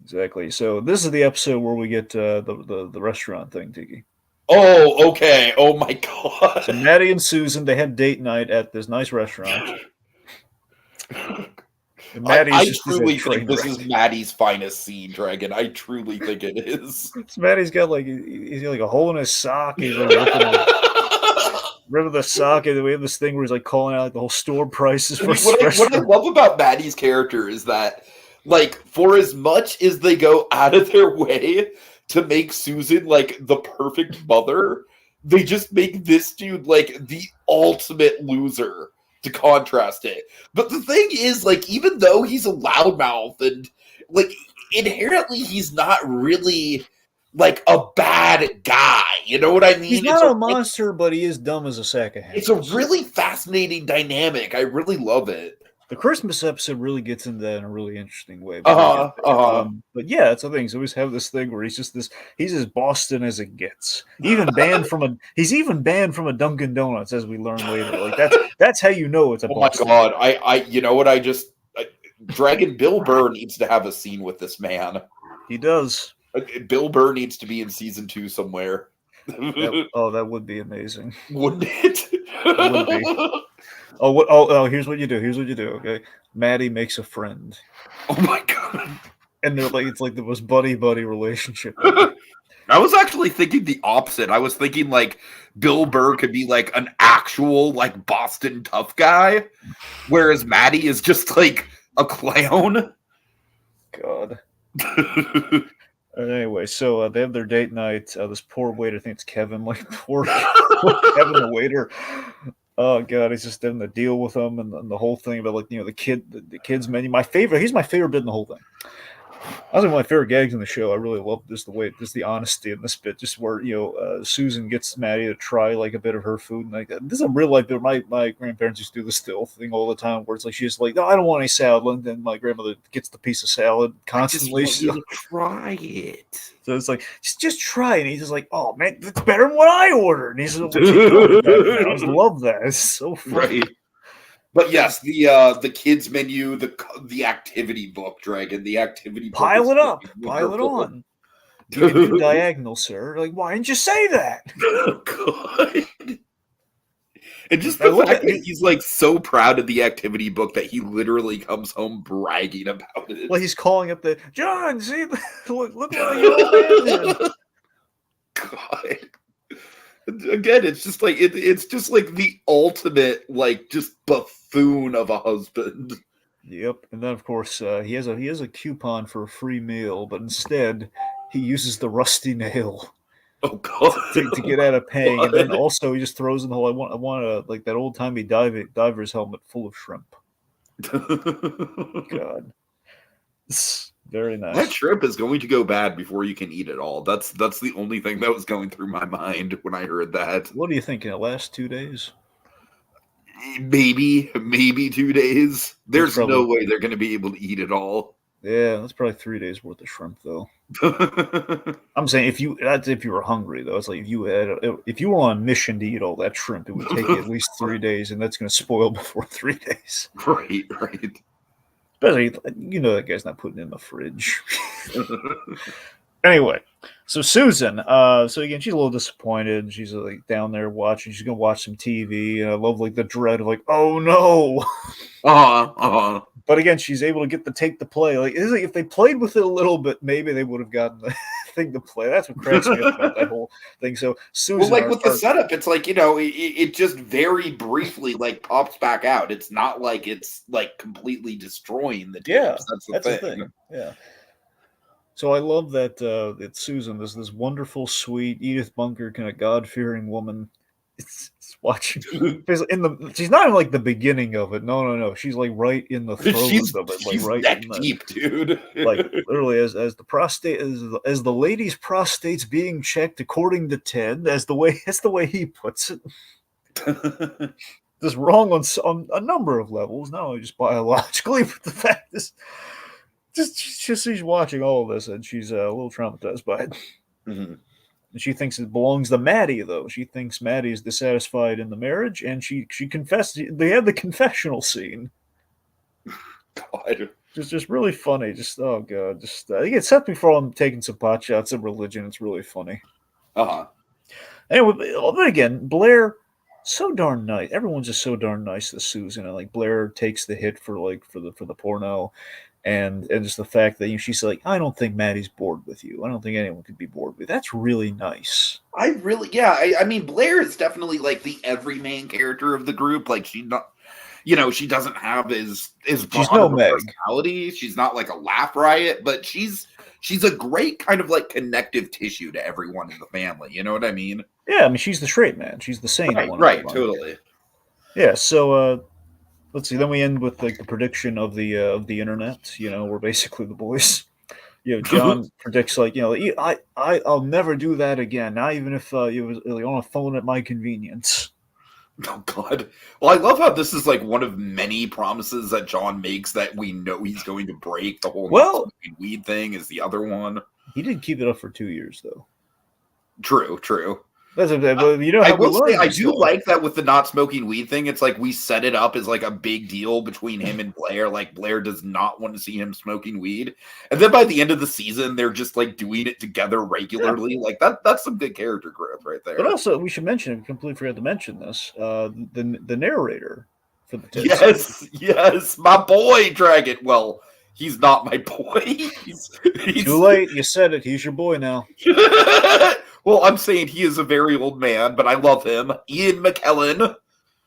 Exactly. So this is the episode where we get the restaurant thing, Tiki. Oh, okay. Oh my god. So Maddie and Susan, they had date night at this nice restaurant. I truly think this is Maddie's finest scene, Dragon. I truly think it is. Maddie's got he's got like a hole in his sock. He's like rid of the sock, and we have this thing where he's like calling out like the whole store prices for what I love about Maddie's character is that, like, for as much as they go out of their way to make Susan like the perfect mother, they just make this dude like the ultimate loser to contrast it. But the thing is, like, even though he's a loudmouth and like inherently he's not really like a bad guy. You know what I mean? He's not a monster, but he is dumb as a sack of hammers. It's a really fascinating dynamic. I really love it. The Christmas episode really gets into that in a really interesting way. But yeah, that's the thing. So we always have this thing where he's as Boston as it gets. He's even banned from a Dunkin' Donuts, as we learn later. Like that's how you know it's a Boston. My god! You know what? Dragon Bill Burr needs to have a scene with this man. He does. Bill Burr needs to be in season 2 somewhere. That would be amazing, wouldn't it? It would be. Oh, here's what you do. Okay, Maddie makes a friend. Oh my god! And they're like, it's like the most buddy relationship. I was actually thinking the opposite. I was thinking like Bill Burr could be like an actual like Boston tough guy, whereas Maddie is just like a clown. God. Anyway, so they have their date night. This poor waiter, I think it's Kevin, like poor Kevin the waiter. Oh god, he's just having to deal with them and the whole thing about like the kids menu. He's my favorite bit in the whole thing. I was one of my favorite gags in the show. I really love the honesty in this bit, just where Susan gets Maddie to try like a bit of her food, and like this is a real life bit. My grandparents used to do this still thing all the time, where it's like she's like, "No, I don't want any salad," and then my grandmother gets the piece of salad constantly. I just want you to try it. So it's like just try it. And he's just like, "Oh man, it's better than what I ordered." And he's like, I just love that. It's so funny. Right. But yes, the kids menu, the activity book, Dragon, the activity book. Pile it up, pile it on. You can do diagonal, sir. Like, why didn't you say that? Oh god! And just the fact that he's like so proud of the activity book that he literally comes home bragging about it. Well, he's calling up John. See, look what your old man did. God. Again, it's just like it's just like the ultimate like just buffoon of a husband. Yep, and then of course he has a coupon for a free meal, but instead he uses the rusty nail. Oh god! To get out of paying, and then also he just throws in the whole. I want a like that old timey diver's helmet full of shrimp. God, very nice. That shrimp is going to go bad before you can eat it all. That's the only thing that was going through my mind when I heard that. What do you think? In the last 2 days? Maybe 2 days. There's no way they're going to be able to eat it all. Yeah, that's probably 3 days worth of shrimp, though. I'm saying if you were hungry, though, it's like if you were on a mission to eat all that shrimp, it would take you at least 3 days, and that's going to spoil before 3 days. Right. Especially, that guy's not putting it in the fridge. Anyway, so Susan, so again, she's a little disappointed. She's like down there watching. She's gonna watch some TV, and I love like the dread of like, oh no. But again, she's able to take the play. Like, if they played with it a little bit, maybe they would have gotten thing to play. That's what cracks me up about that whole thing. So Susan, Well, like with the setup, it's like, it just very briefly like pops back out. It's not like it's like completely destroying the tapes. That's the thing. Yeah. So I love that it's Susan, this wonderful, sweet Edith Bunker kind of God-fearing woman. It's watching she's not in like the beginning of it. No. She's like right in the throes of it, like she's right neck in the, deep, dude. like literally as the prostate as the lady's prostate's being checked according to Ted, that's the way he puts it. Just wrong on a number of levels, not only just biologically, but the fact is just she's watching all of this and she's a little traumatized by it. Mm-hmm. And she thinks it belongs to Maddie, though. She thinks Maddie is dissatisfied in the marriage, and she confessed. They had the confessional scene. God, just really funny. Just oh god, just I think it's Seth McFarland taking some pot shots of religion. It's really funny. Anyway, but again, Blair, so darn nice. Everyone's just so darn nice to Susan, and like Blair takes the hit for the porno. And just the fact that she's like, I don't think Maddie's bored with you. I don't think anyone could be bored with you. That's really nice. I mean, Blair is definitely like the everyman character of the group. Like she's not, she doesn't have as she's no Meg personality. She's not like a laugh riot, but she's a great kind of like connective tissue to everyone in the family. You know what I mean? Yeah, I mean she's the straight man. She's the sane one. Right, totally. Yeah. So let's see. Then we end with like the prediction of the internet. Where basically the boys, John predicts like, I'll never do that again. Not even if you was on a phone at my convenience. Oh God! Well, I love how this is like one of many promises that John makes that we know he's going to break. The whole weed thing is the other one. He did keep it up for 2 years though. True. That's but I will say I do like that with the not smoking weed thing. It's like we set it up as like a big deal between him and Blair. Like Blair does not want to see him smoking weed, and then by the end of the season, they're just like doing it together regularly. Yeah. Like that's some good character growth right there. But also, we should mention. I completely forgot to mention this. The narrator for the yes, my boy Dragon. Well, he's not my boy. He's too late. You said it. He's your boy now. Well, I'm saying he is a very old man, but I love him. Ian McKellen.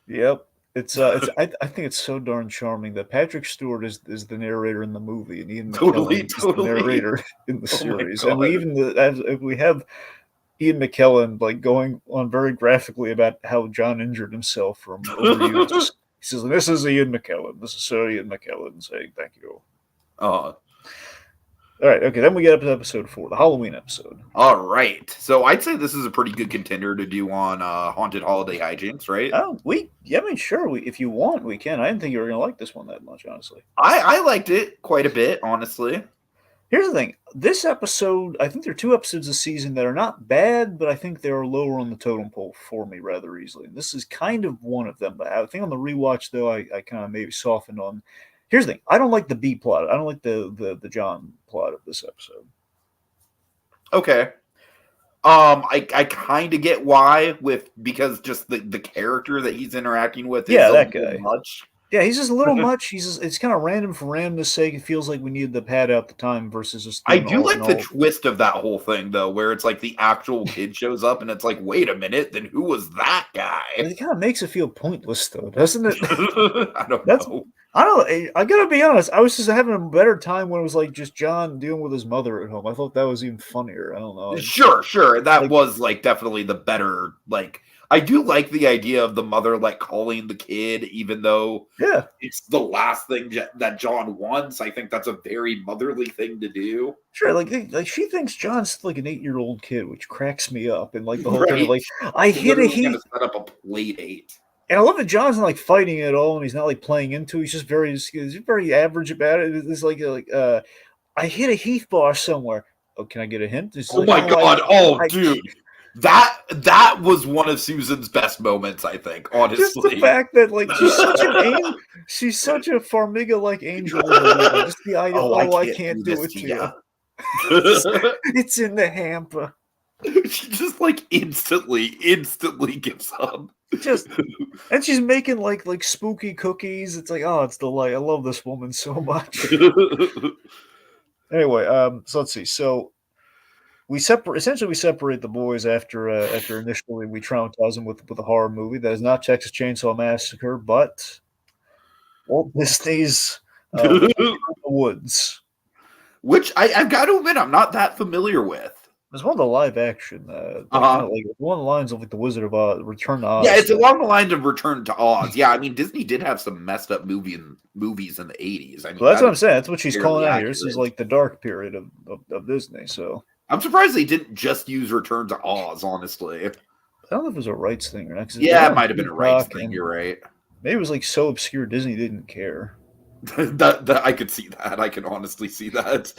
Yep. I think it's so darn charming that Patrick Stewart is the narrator in the movie, and Ian McKellen is the narrator in the series. And we have Ian McKellen like going on very graphically about how John injured himself from overuse. He says, "This is Ian McKellen. This is Sir Ian McKellen saying thank you." All right, okay, then we get up to episode 4, the Halloween episode. All right. So I'd say this is a pretty good contender to do on Haunted Holiday Hijinks, right? Sure. If you want, we can. I didn't think you were going to like this one that much, honestly. I liked it quite a bit, honestly. Here's the thing. This episode, I think there are 2 episodes this season that are not bad, but I think they are lower on the totem pole for me rather easily. And this is kind of one of them. But I think on the rewatch, though, I kind of maybe softened on. Here's the thing. I don't like the B plot. I don't like the John plot of this episode. Okay. I kind of get why because just the character that he's interacting with is that guy. Much. Yeah, he's just a little much. It's kind of random for randomness sake. It feels like we needed to pad out the time versus just. I do like the twist of that whole thing though, where it's like the actual kid shows up and it's like, wait a minute, then who was that guy? It kind of makes it feel pointless though, doesn't it? I don't know. I gotta be honest. I was just having a better time when it was like just John dealing with his mother at home. I thought that was even funnier. I don't know. Sure. That was like definitely the better. Like I do like the idea of the mother like calling the kid, even though it's the last thing that John wants. I think that's a very motherly thing to do. Sure, like she thinks John's like an 8-year-old kid, which cracks me up. And like the whole thing, like I hit a heat. Set up a play date. And I love that John's not like fighting it at all, and he's not like playing into it. He's just very average about it. It's like I hit a Heath bar somewhere. Oh, can I get a hint? Oh my God! Dude, that was one of Susan's best moments. I think, honestly, just the fact that like she's such a Farmiga-like angel. Just the idea, I can't do it to you. It's in the hamper. She just like instantly gives up. And she's making like spooky cookies. It's like, oh, it's delight. I love this woman so much. Anyway, so let's see. So we separate the boys after initially we traumatize them with a horror movie that is not Texas Chainsaw Massacre, but Walt Disney's Cabin in the Woods. Which I've got to admit I'm not that familiar with. It's one of the live action, kind of like one of the lines of like the Wizard of Oz, Return to Oz. Yeah, it's along the lines of Return to Oz. Yeah, I mean Disney did have some messed up movies in the 80s. I mean, So that's what I'm saying. That's what she's calling out accurate. here. This is like the dark period of Disney. So I'm surprised they didn't just use Return to Oz, honestly. I don't know if it was a rights thing or not. Yeah, it might have been a rights thing. You're right. Maybe it was like so obscure Disney didn't care. that I could see that. I can honestly see that.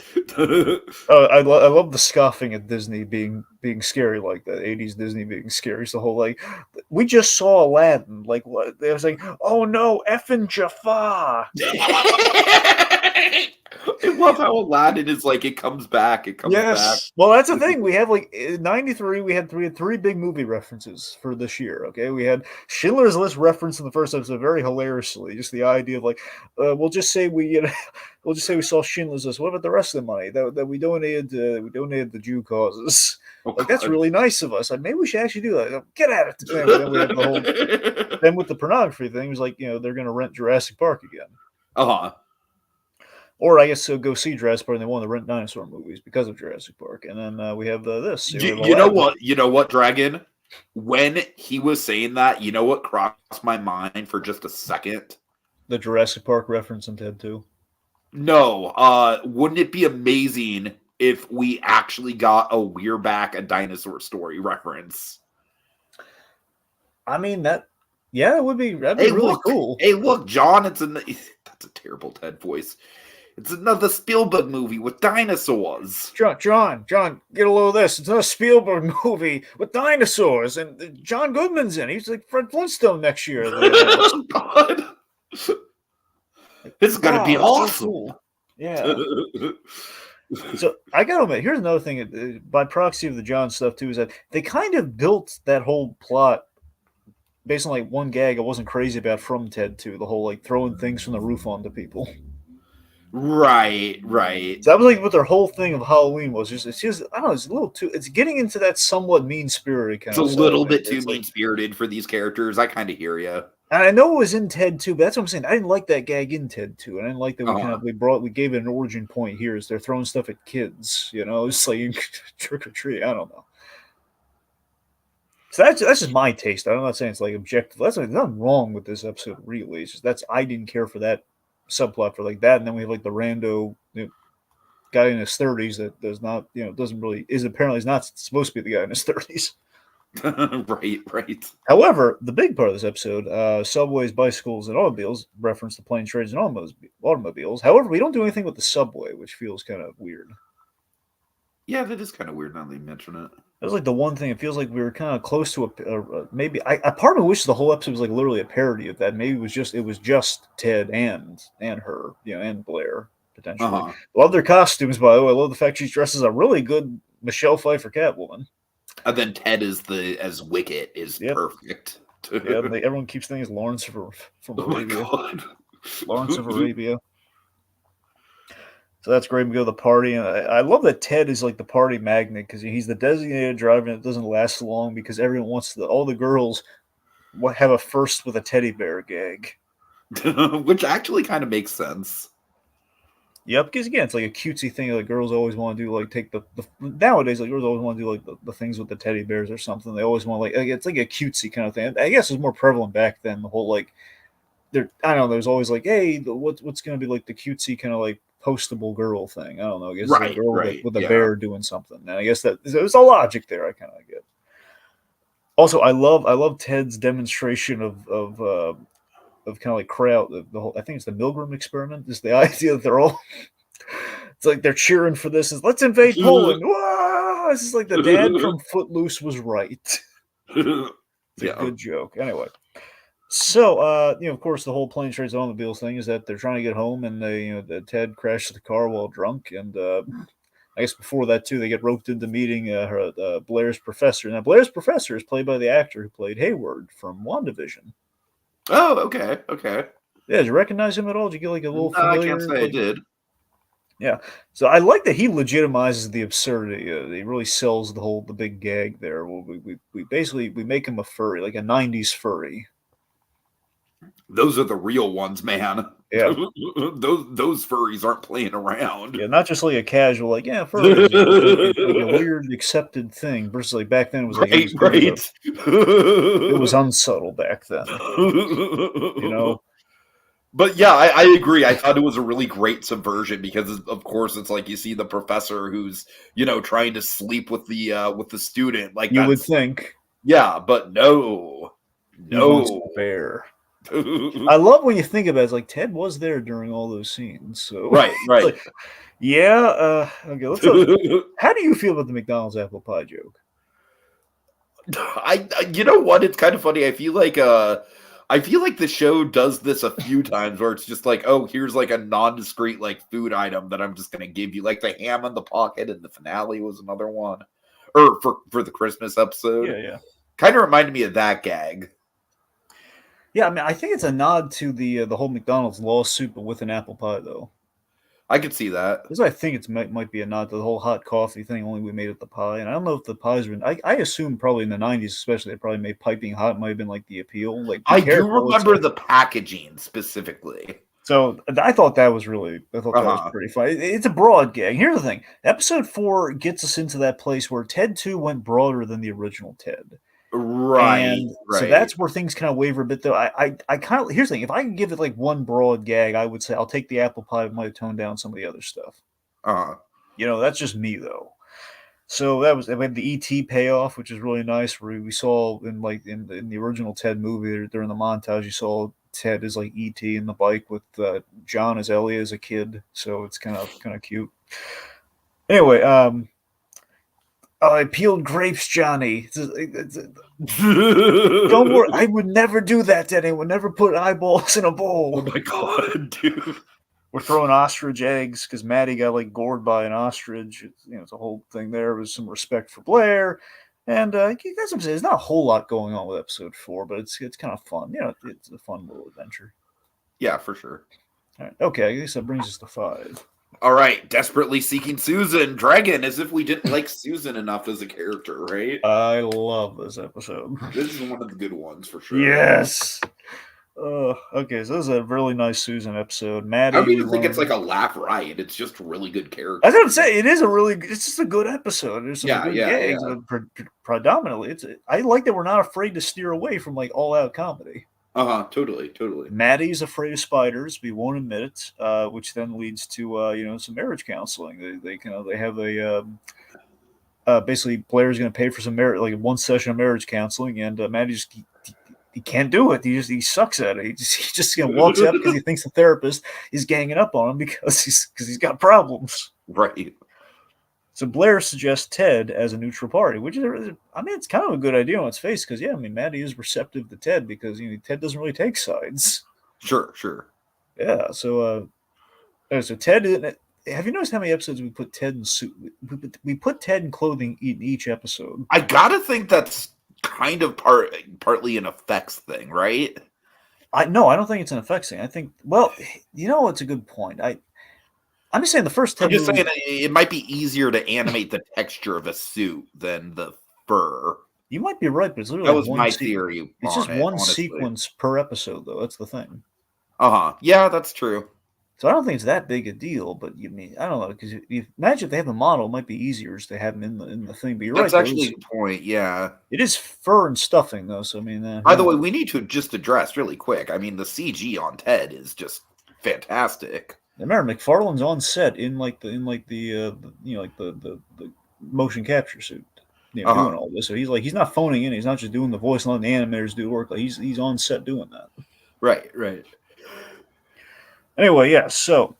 I love the scoffing at Disney being scary like that. 80s Disney being scary. It's the whole like, we just saw Aladdin. Like what? They was like, oh no, effing Jafar. I love how Aladdin is like it comes back. It comes back. Well, that's the thing. We have like in '93. We had three big movie references for this year. Okay, we had Schindler's List reference in the first episode, very hilariously. Just the idea of like, we'll just say we saw Schindler's List. What about the rest of the money that we donated? We donated to Jew causes. Like that's really nice of us. Like maybe we should actually do that. Get at it. Then we have the whole. Then with the pornography thing, it was like they're going to rent Jurassic Park again. Or I guess so go see Jurassic Park and they want to rent dinosaur movies because of Jurassic Park. And then we have this. You know what? You know what, Dragon? When he was saying that, you know what crossed my mind for just a second? The Jurassic Park reference in Ted 2. No. Wouldn't it be amazing if we actually got a We're Back, a Dinosaur Story reference? I mean, that would be, that'd be really cool. Hey, look, John, that's a terrible Ted voice. It's another Spielberg movie with dinosaurs. John, get a load of this. It's another Spielberg movie with dinosaurs, and John Goodman's in. He's like Fred Flintstone next year. Oh, God. This is going to be awesome. So cool. Yeah. So I got to admit, here's another thing by proxy of the John stuff, too, is that they kind of built that whole plot based on like one gag I wasn't crazy about from Ted 2, the whole like throwing things from the roof onto people. Right. So that was like what their whole thing of Halloween was. It's just I don't know. It's a little too. It's getting into that somewhat mean spirited kind of. It's a little bit too mean spirited for these characters. I kind of hear you. And I know it was in Ted 2, but that's what I'm saying. I didn't like that gag in Ted 2. I didn't like that we gave it an origin point here. Is they're throwing stuff at kids. It's like trick or treat. I don't know. So that's just my taste. I'm not saying it's like objective. That's like nothing wrong with this episode. Really, it's just I didn't care for that subplot for like that, and then we have like the rando guy in his 30s that does not apparently is not supposed to be the guy in his 30s. right. However, the big part of this episode, subways, bicycles, and automobiles reference the plane, trades, and automobiles. However, we don't do anything with the subway, which feels kind of weird. Yeah, that is kind of weird now that you mention it. That was like the one thing. It feels like we were kind of close to maybe. I part of me wishes the whole episode was like literally a parody of that. Maybe it was just Ted and her, and Blair potentially. Love their costumes, by the way. I love the fact she dresses a really good Michelle Pfeiffer Catwoman. And then Ted as Wicket is perfect. Yeah, everyone keeps thinking it's Lawrence from Arabia. Lawrence of Arabia. So that's great. We go to the party, and I love that Ted is like the party magnet because he's the designated driver, and it doesn't last long because everyone wants all the girls have a first with a teddy bear gag, which actually kind of makes sense. Yep, because again, it's like a cutesy thing that girls always want to do. Like take the nowadays, like girls always want to do like the things with the teddy bears or something. They always want like it's like a cutesy kind of thing. I guess it was more prevalent back then. The whole like I don't know. There's always like, hey, what's going to be like the cutesy kind of like postable girl thing. I don't know. I guess a girl with a bear doing something. And I guess that there's a logic there. I kind of get. Also, I love Ted's demonstration of kind of like crowd. The whole I think it's the Milgram experiment. Is the idea that they're all. It's like they're cheering for this. Let's invade Poland. Whoa! This is like the dad from Footloose was right. It's a good joke. Anyway. So, of course, the whole plane, trades, automobiles thing is that they're trying to get home, and Ted crashes the car while drunk, and I guess before that too, they get roped into meeting Blair's professor. Now, Blair's professor is played by the actor who played Hayward from WandaVision. Oh, okay. Yeah, did you recognize him at all? Did you get like a little familiar? I can't say I did. Yeah, so I like that he legitimizes the absurdity. He really sells the big gag there. Well, we basically we make him a furry, like a '90s furry. Those are the real ones, man. Yeah, those furries aren't playing around. yeah, not just like a casual, like yeah, furries, like a weird accepted thing. Versus like back then, it was like Right, right. it was unsubtle back then. You know, But yeah, I agree. I thought it was a really great subversion because, of course, it's like you see the professor who's trying to sleep with the student. Like you would that's think yeah, but no, he wants no. a bear. I love when you think about it. It's like Ted was there during all those scenes, so Right, it's right. like, yeah. Okay, let's. How do you feel about the McDonald's apple pie joke? You know what? It's kind of funny. I feel like the show does this a few times where it's just like, oh, here's like a non-discrete like food item that I'm just gonna give you, like the ham in the pocket in the finale was another one, or for the Christmas episode. Yeah, yeah, Kind of reminded me of that gag. yeah. I mean, I think it's a nod to the whole McDonald's lawsuit, but with an apple pie, though. I could see that. This I think it's might be a nod to the whole hot coffee thing. Only we made it the pie, and I don't know if the pies were. I assume probably in the '90s, especially, they probably made piping hot. Might have been like the appeal. Like, be I do careful. remember the packaging specifically. So I thought that was Uh-huh. pretty funny. It's a broad gag. Here's the thing: Episode 4 gets us into that place where Ted 2 went broader than the original Ted, Right, and so right. that's where things kind of waver a bit. Though I kind of here's the thing: if I can give it like one broad gag, I would say I'll take the apple pie. Might have toned down some of the other stuff. Uh-huh. That's just me though. So that was we had the ET payoff, which is really nice. Where we saw in the original Ted movie during the montage, you saw Ted as like ET in the bike with John as Ellie as a kid. So it's kind of cute. Anyway, oh, I peeled grapes, Johnny. Don't worry, I would never do that to anyone. Never put eyeballs in a Oh bowl. my god, dude. We're throwing ostrich eggs because Maddie got like gored by an ostrich. It's a whole thing there. With some respect for Blair, and that's what I'm saying. There's not a whole lot going on with episode 4, but it's kind of fun. It's a fun little adventure. Yeah, for sure. All right, okay, I guess that brings us to 5. All right, desperately seeking Susan. Dragon, as if we didn't like Susan enough as a character, right? I love this episode. This is one of the good ones for sure. Yes. Okay, so this is a really nice Susan episode. Maddie, I don't even think it's like a laugh riot. It's just really good character. I was gonna say it's just a good episode. There's some good gags, yeah. but predominantly I like that we're not afraid to steer away from like all out comedy. Totally. Maddie's afraid of spiders. We won't admit it, which then leads to some marriage counseling. They have basically Blair's going to pay for some marriage, like one session of marriage counseling, and Maddie just he can't do it. He sucks at it. He just walks up because he thinks the therapist is ganging up on him because he's got problems. Right. So Blair suggests Ted as a neutral party, which is, it's kind of a good idea on its face because, Maddie is receptive to Ted because Ted doesn't really take sides. Sure. Yeah. So Ted, have you noticed how many episodes we put Ted in suit? We put Ted in clothing in each episode. I gotta think that's kind of partly an effects thing, right? I don't think it's an effects thing. I think, it's a good point. I'm just saying the first 10 I'm just movies, saying it might be easier to animate the texture of a suit than the fur. you might be right, but it's literally That was my theory. It's just one honestly. sequence per episode, though. That's the thing. Yeah, that's true. So I don't think it's that big a deal, but I don't know, because imagine if they have a model, it might be easier just to have them in the thing. But you're That's right. That's actually the point. Yeah, it is fur and stuffing, though. So by the way, we need to just address really quick. I mean, the CG on Ted is just fantastic. Remember, McFarland's on set in the motion capture suit, doing all this. So he's not phoning in. He's not just doing the voice and letting the animators do work. Like he's on set doing that. Right. Anyway, yeah. So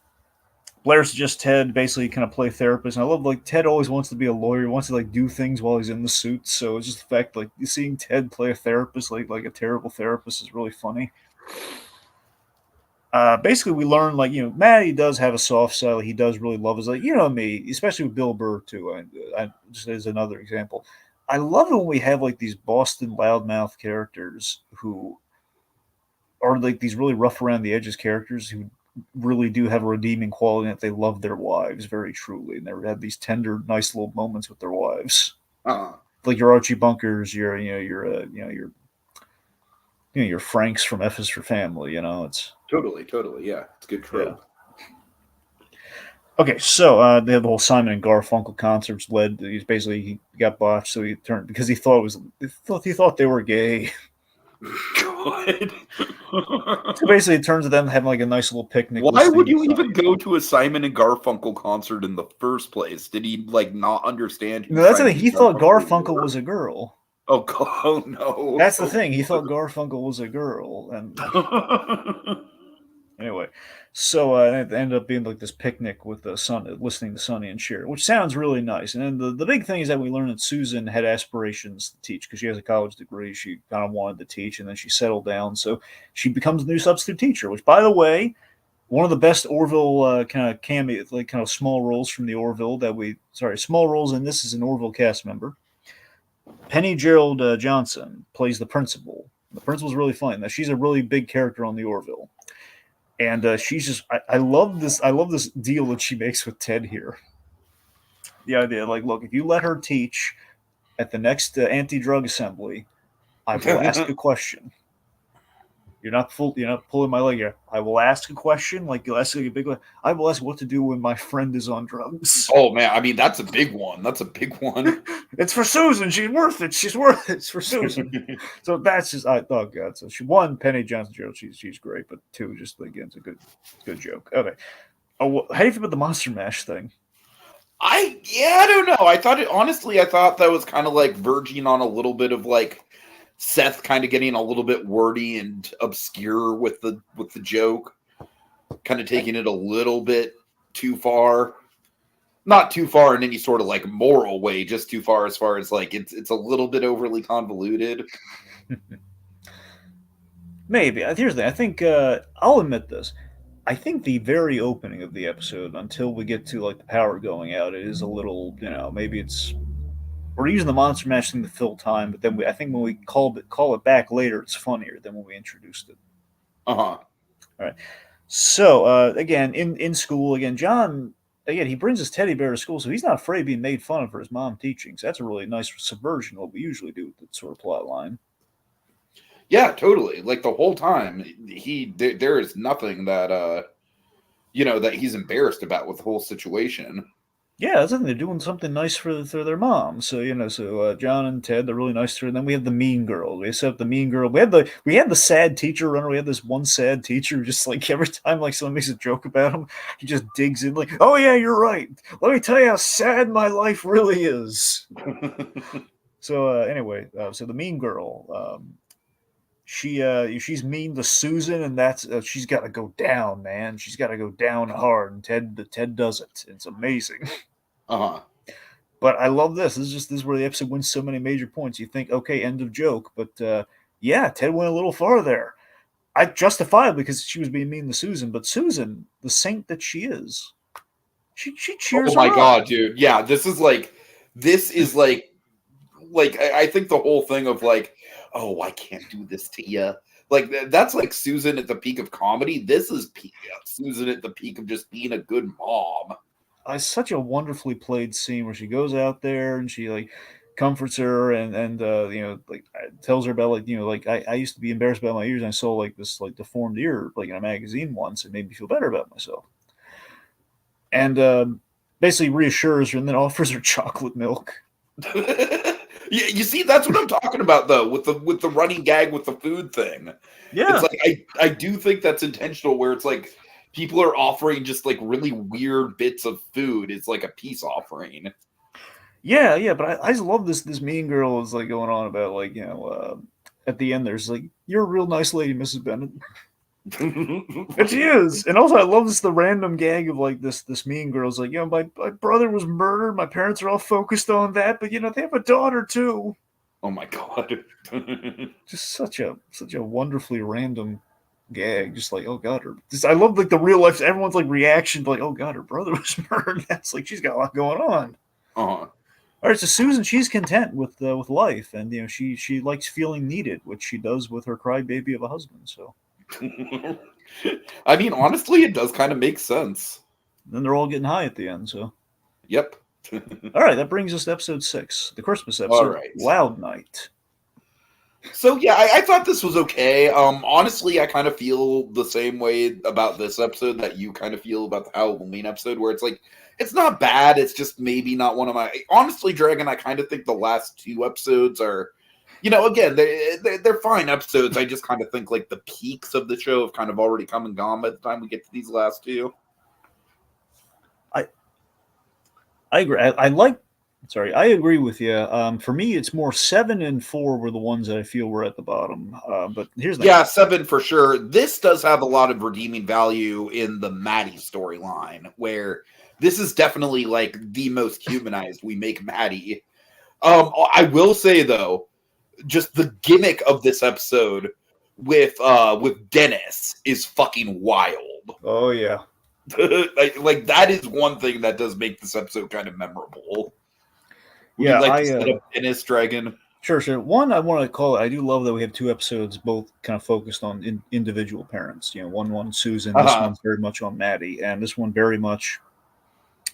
Blair suggests Ted basically kind of play therapist. And I love Ted always wants to be a lawyer. He wants to do things while he's in the suit. So it's just the fact seeing Ted play a therapist like a terrible therapist is really funny. Basically, we learn Maddie does have a soft side. He does really love us, me, especially with Bill Burr too. I just as another example, I love it when we have these Boston loudmouth characters who are these really rough around the edges characters who really do have a redeeming quality that they love their wives very truly, and they had these tender, nice little moments with their wives, Uh-huh. like your Archie Bunkers, your Franks from F is for Family. It's Totally, totally. Yeah, it's a good yeah. trope. Okay, so they have the whole Simon and Garfunkel concerts led. He got botched, so he turned because he thought they were gay. God. So basically, it turns to them having like a nice little picnic. Why Listening would to you Sonny even and go Cher. to a Simon and Garfunkel concert in the first place? Did he like not understand who No, that's the thing. Simon He and thought Garfunkel Garfunkel were? was a girl. Oh God, oh no. That's the thing. He thought Garfunkel was a girl, and anyway, so it ended up being like this picnic with the son, listening to Sonny and Cher, which sounds really nice. And then the big thing is that we learned that Susan had aspirations to teach because she has a college degree. She kind of wanted to teach, and then she settled down, so she becomes the new substitute teacher. Which, by the way, one of the best Orville kind of cameo, like kind of small roles from the Orville small roles, and this is an Orville cast member. Penny Gerald Johnson plays the principal. The principal's really funny. Now she's a really big character on the Orville, and she's just I love this. I love this deal that she makes with Ted here. The idea, like, look, if you let her teach at the next anti-drug assembly, I will ask a question. You're not pulling my leg here. I will ask a question, like you'll ask like a big one. I will ask what to do when my friend is on drugs. Oh man, I mean that's a big one. That's a big one. It's for Susan. She's worth it. She's worth it. It's for Susan. So that's just oh god. So one, Penny Johnson Gerald, she's great, but two, just again, it's a good joke. Okay. Oh, how do you feel about the Monster Mash thing? I don't know. I thought that was kind of like verging on a little bit of like Seth kind of getting a little bit wordy and obscure with the joke, kind of taking it a little bit too far. Not too far in any sort of like moral way, just too far as like it's a little bit overly convoluted. Maybe. Here's the thing. I think I'll admit this. I think the very opening of the episode, until we get to like the power going out, it is a little, maybe it's we're using the Monster Mash thing to fill time, but then I think when we call it back later, it's funnier than when we introduced it. Uh huh. All right. So again, in school, again, John, again, he brings his teddy bear to school, so he's not afraid of being made fun of for his mom teaching. So that's a really nice subversion of what we usually do with that sort of plot line. Yeah, totally. Like the whole time, there is nothing that that he's embarrassed about with the whole situation. Yeah, that's the thing. They're doing something nice for their mom. So John and Ted, they're really nice to her. And then we have the mean girl. We set up the mean girl. We had the sad teacher runner. We had this one sad teacher who just like every time like someone makes a joke about him, he just digs in like, oh yeah, you're right. Let me tell you how sad my life really is. So anyway, so the mean girl, she's mean to Susan, and that's she's got to go down, man. She's got to go down hard, and Ted does it. It's amazing. Uh-huh. But I love this. This is where the episode wins so many major points. You think, okay, end of joke, but yeah, Ted went a little far there. I justifiably because she was being mean to Susan, but Susan, the saint that she is, she cheers. Oh my her god, up. dude! Yeah, this is like I think the whole thing of like, oh, I can't do this to you. Like that's like Susan at the peak of comedy. This is Susan at the peak of just being a good mom. It's such a wonderfully played scene where she goes out there and she like comforts her and like tells her about like like I used to be embarrassed about my ears and I saw like this like deformed ear like in a magazine once. It made me feel better about myself. And basically reassures her and then offers her chocolate milk. You see, that's what I'm talking about though, with the running gag with the food thing. Yeah. It's like I do think that's intentional where it's like people are offering just like really weird bits of food. It's like a peace offering. Yeah, but I just love this mean girl is like going on about like, at the end there's like, you're a real nice lady, Mrs. Bennett. And she is. And also I love the random gag of like this mean girl's like, my brother was murdered, my parents are all focused on that, but they have a daughter too. Oh my god. Just such a wonderfully random gag. Just like, oh god, I love like the real life everyone's like reaction to like, oh god, her brother was murdered. That's like she's got a lot going on. Uh-huh. All right, so Susan, she's content with life, and she likes feeling needed, which she does with her crybaby of a husband. So I mean, honestly, it does kind of make sense. Then they're all getting high at the end. So, Yep. all right, that brings us to episode 6, the Christmas All episode, right. Loud Night. So yeah, I thought this was okay. Honestly, I kind of feel the same way about this episode that you kind of feel about the Halloween episode, where it's like it's not bad. It's just maybe not one of my. Honestly, Dragon, I kind of think the last 2 episodes are, again they're fine episodes. I just kind of think like the peaks of the show have kind of already come and gone by the time we get to these last 2. I agree. I agree with you. For me, it's more 7 and 4 were the ones that I feel were at the bottom. But here's the 7 for sure. This does have a lot of redeeming value in the Maddie storyline, where this is definitely like the most humanized we make Maddie. I will say though, just the gimmick of this episode with Dennis is fucking wild. Oh yeah. like that is one thing that does make this episode kind of memorable. Would you like to set up Dennis, Dragon? Sure. One, I want to call it. I do love that we have 2 episodes, both kind of focused on individual parents. One Susan. This one's very much on Maddie, and this one very much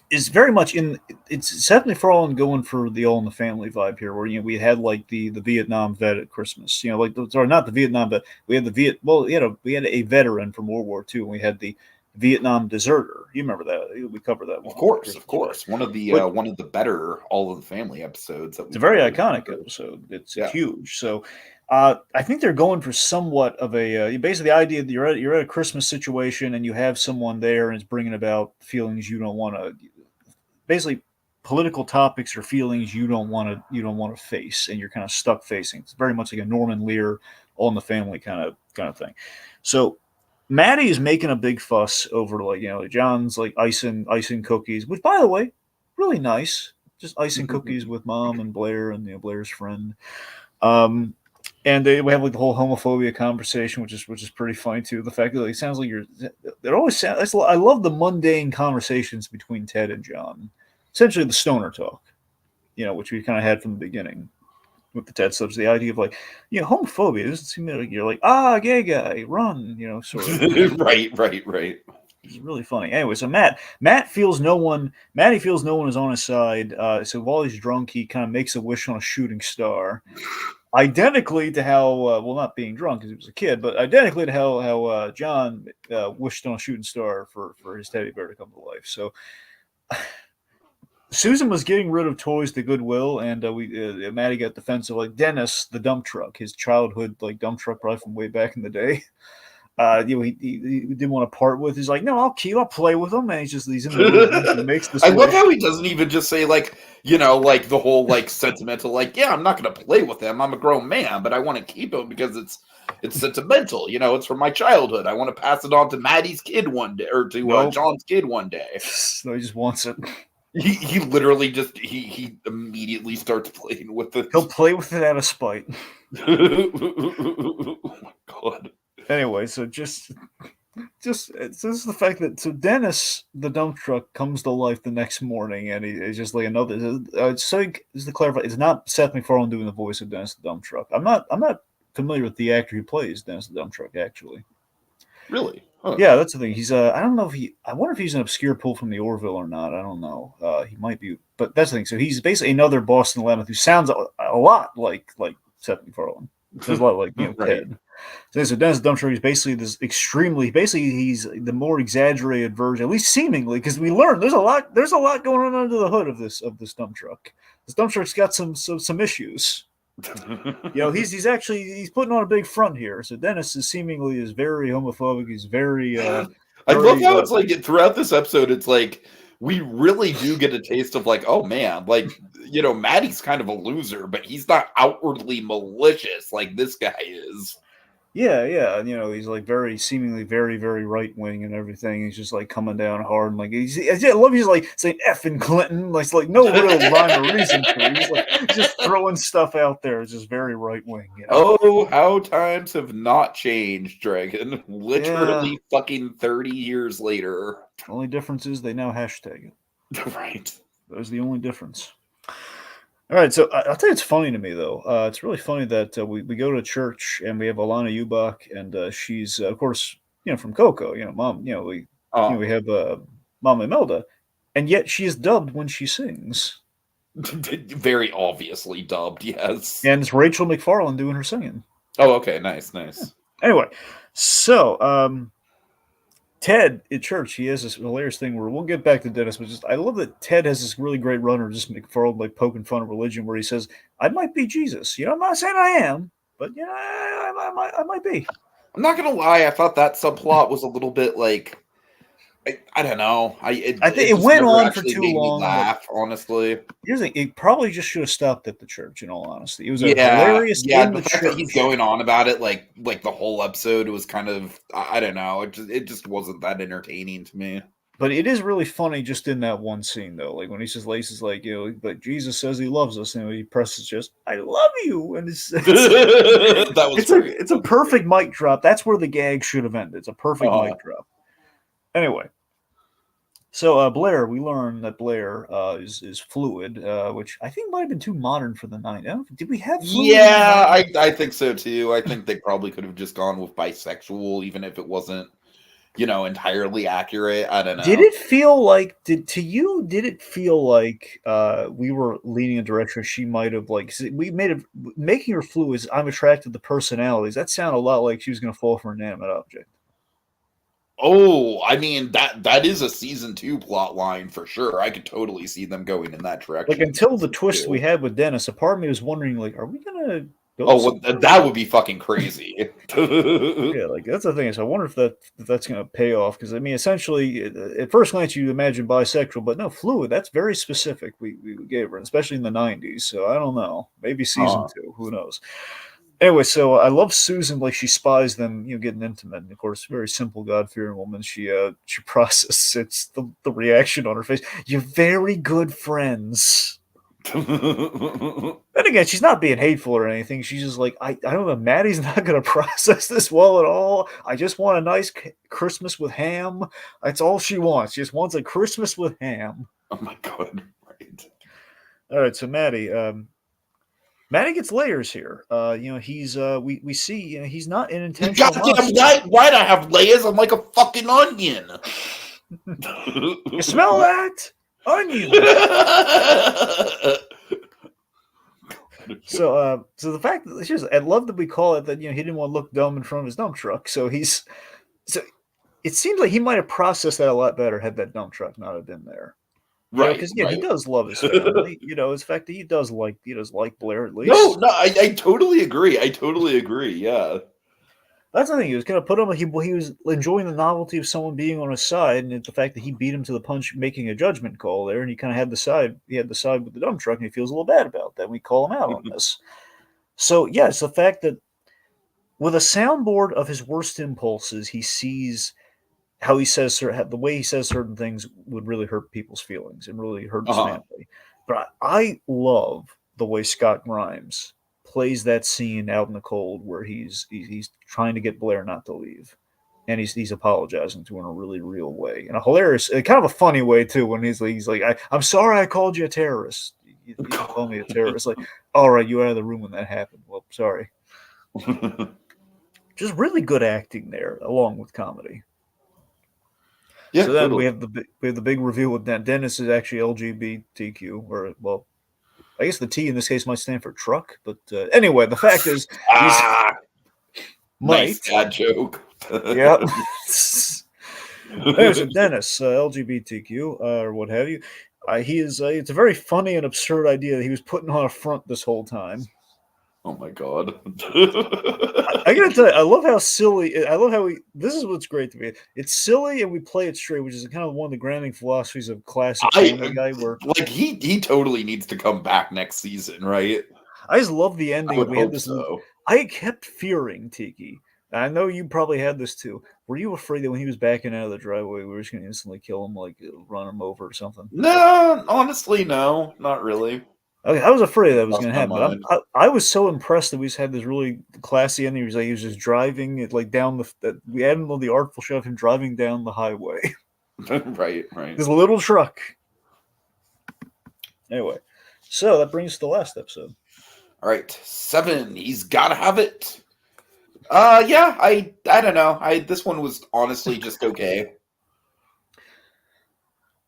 is very much in. It's Seth McFarland going for the All in the Family vibe here, where we had like the Vietnam vet at Christmas. Like sorry, not the Vietnam vet. We had the we had a veteran from World War II, and we had the Vietnam deserter. You remember that? We covered that one. Of course. One of the better All of the Family episodes. It's a very iconic episode. It's huge. So I think they're going for somewhat of a basically the idea that you're at a Christmas situation and you have someone there and it's bringing about feelings you don't want to, basically political topics or feelings you don't want to face, and you're kind of stuck facing. It's very much like a Norman Lear All in the Family kind of thing. So Maddie is making a big fuss over John's like icing cookies, which by the way, really nice. Just icing cookies with Mom and Blair and Blair's friend. And we have like the whole homophobia conversation, which is pretty funny too. The fact that it sounds like it always sounds. I love the mundane conversations between Ted and John, essentially the stoner talk, which we kind of had from the beginning with the Ted subs. The idea of like, homophobia doesn't seem like you're like gay guy, run, sort of. right. It's really funny. Anyway, so Maddie feels no one is on his side. So while he's drunk, he kind of makes a wish on a shooting star, identically to how not being drunk because he was a kid, but identically to how John wished on a shooting star for his teddy bear to come to life. So Susan was getting rid of toys to Goodwill, and Maddie got defensive, like Dennis, the dump truck, his childhood like dump truck, probably from way back in the day. He didn't want to part with. He's like, no, I'll play with him, and he's in the room. He makes this. I love how he doesn't even just say like like the whole like sentimental like I'm not going to play with him. I'm a grown man, but I want to keep him because it's sentimental. It's from my childhood. I want to pass it on to Maddie's kid one day or to John's kid one day. No, he just wants it. He literally just he immediately starts playing with it. He'll play with it out of spite. Oh my god. Anyway, so just this is the fact that Dennis the dump truck comes to life the next morning, and he's just like another. So just to clarify, it's not Seth MacFarlane doing the voice of Dennis the dump truck. I'm not familiar with the actor who plays Dennis the dump truck actually. Really? Huh. Yeah, that's the thing. He's I don't know if I wonder if he's an obscure pull from the Orville or not. I don't know. He might be, but that's the thing. So he's basically another Boston Lemon who sounds a lot like Seth MacFarlane. Sounds a lot like right. Ted. So Dennis the dump truck is basically he's the more exaggerated version, at least seemingly, because we learned there's a lot going on under the hood of this dump truck. This dump truck's got some issues. He's putting on a big front here. So Dennis is very homophobic. He's very. I love how it's like throughout this episode, it's like we really do get a taste of like, oh man, like Maddie's kind of a loser, but he's not outwardly malicious like this guy is. Yeah. He's like seemingly very, very right wing and everything. He's just like coming down hard and like I love he's like saying effing Clinton, like no real rhyme or reason to it. He's just throwing stuff out there. It's just very right wing. Oh, how times have not changed, Dragon. Literally fucking 30 years later. The only difference is they now hashtag it. Right. That was the only difference. All right, so I'll tell you it's funny to me, though. It's really funny that we go to church and we have Alana Ubach, and she's, of course, from Coco. Mom. We have Mama Imelda, and yet she is dubbed when she sings. Very obviously dubbed, yes. And it's Rachel McFarland doing her singing. Oh, okay, nice. Yeah. Anyway, so Ted at church, he has this hilarious thing where we'll get back to Dennis, but I love that Ted has this really great run of just McFarland poking fun of religion, where he says, "I might be Jesus. I'm not saying I am, but I might be." I'm not gonna lie, I thought that subplot was a little bit I don't know. I think it went on for too long. Laugh, honestly. Here's the thing: it probably just should have stopped at the church. In all honesty, it was hilarious. Yeah, in the fact church. that he's going on about it like the whole episode was kind of, I don't know. It just wasn't that entertaining to me. But it is really funny just in that one scene, though. Like when he says, "Lace's like, but Jesus says he loves us," and he presses just, "I love you," and that was it's a perfect mic drop. That's where the gag should have ended. It's a perfect mic drop. Anyway, so Blair, we learn that Blair is fluid, which I think might have been too modern for the 90s. Did we have fluid? Yeah, I think so too. I think they probably could have just gone with bisexual, even if it wasn't, entirely accurate. I don't know. Did it feel like did it feel like we were leaning a direction she might have making her fluid? I'm attracted to personalities. That sounded a lot like she was going to fall for an inanimate object. Oh, I mean that is a season 2 plot line for sure. I could totally see them going in that direction. Like until the twist we had with Dennis, a part of me was wondering, like, are we gonna go? Oh, well, that would be fucking crazy. Yeah, like that's the thing. So I wonder if that's gonna pay off, because I mean, essentially, at first glance, you imagine bisexual, but no, fluid. That's very specific. We gave her, especially in the 90s. So I don't know. Maybe season 2. Who knows? Anyway, so I love Susan, like she spies them, getting intimate. And of course, very simple, God-fearing woman. She processes the reaction on her face. You're very good friends. And again, she's not being hateful or anything. She's just like, I don't know, Maddie's not going to process this well at all. I just want a nice Christmas with ham. That's all she wants. She just wants a Christmas with ham. Oh my God. Right. All right, so Maddie Maddie gets layers here. He's we see he's not an intentional. Goddamn, why'd I have layers? I'm like a fucking onion. You smell that? Onion. So the fact that I love that we call it that he didn't want to look dumb in front of his dump truck. So it seems like he might have processed that a lot better had that dump truck not have been there. Right, because he does love his family. His fact that he does like Blair at least. No, I totally agree. Yeah, that's the thing. He was kind of put on. He was enjoying the novelty of someone being on his side, and the fact that he beat him to the punch, making a judgment call there, and he kind of had the side. He had the side with the dump truck, and he feels a little bad about that. We call him out on this. So yeah, it's the fact that with a soundboard of his worst impulses, he sees how he says the way he says certain things would really hurt people's feelings and really hurt his family. But I love the way Scott Grimes plays that scene out in the cold where he's trying to get Blair not to leave, and he's apologizing to her in a really real way, in a hilarious, kind of a funny way too. When he's like, I'm sorry I called you a terrorist. You called me a terrorist. Like, all right, you were out of the room when that happened. Well, sorry. Just really good acting there, along with comedy. Yeah, so then totally. we have the big reveal with Dennis is actually LGBTQ, or well, I guess the T in this case might stand for truck, but anyway, the fact is, nice dad joke. Yeah. There's a Dennis, LGBTQ, or what have you. He is. It's a very funny and absurd idea that he was putting on a front this whole time. Oh my God. I gotta tell you, I love how silly. I love how this is what's great to me. It's silly and we play it straight, which is kind of one of the grounding philosophies of classic Family Guy. Where like he totally needs to come back next season, right? I just love the ending. We had this. So. I kept fearing Tiki. I know you probably had this too. Were you afraid that when he was backing out of the driveway, we were just going to instantly kill him, like run him over or something? No, honestly, no, not really. Okay, I was afraid that was going to happen. But I was so impressed that we just had this really classy ending. He was just driving it like down we had him on the artful shot of him driving down the highway. Right. This little truck. Anyway, so that brings us to the last episode. All right, 7. He's got to have it. Yeah, I don't know. This one was honestly just okay.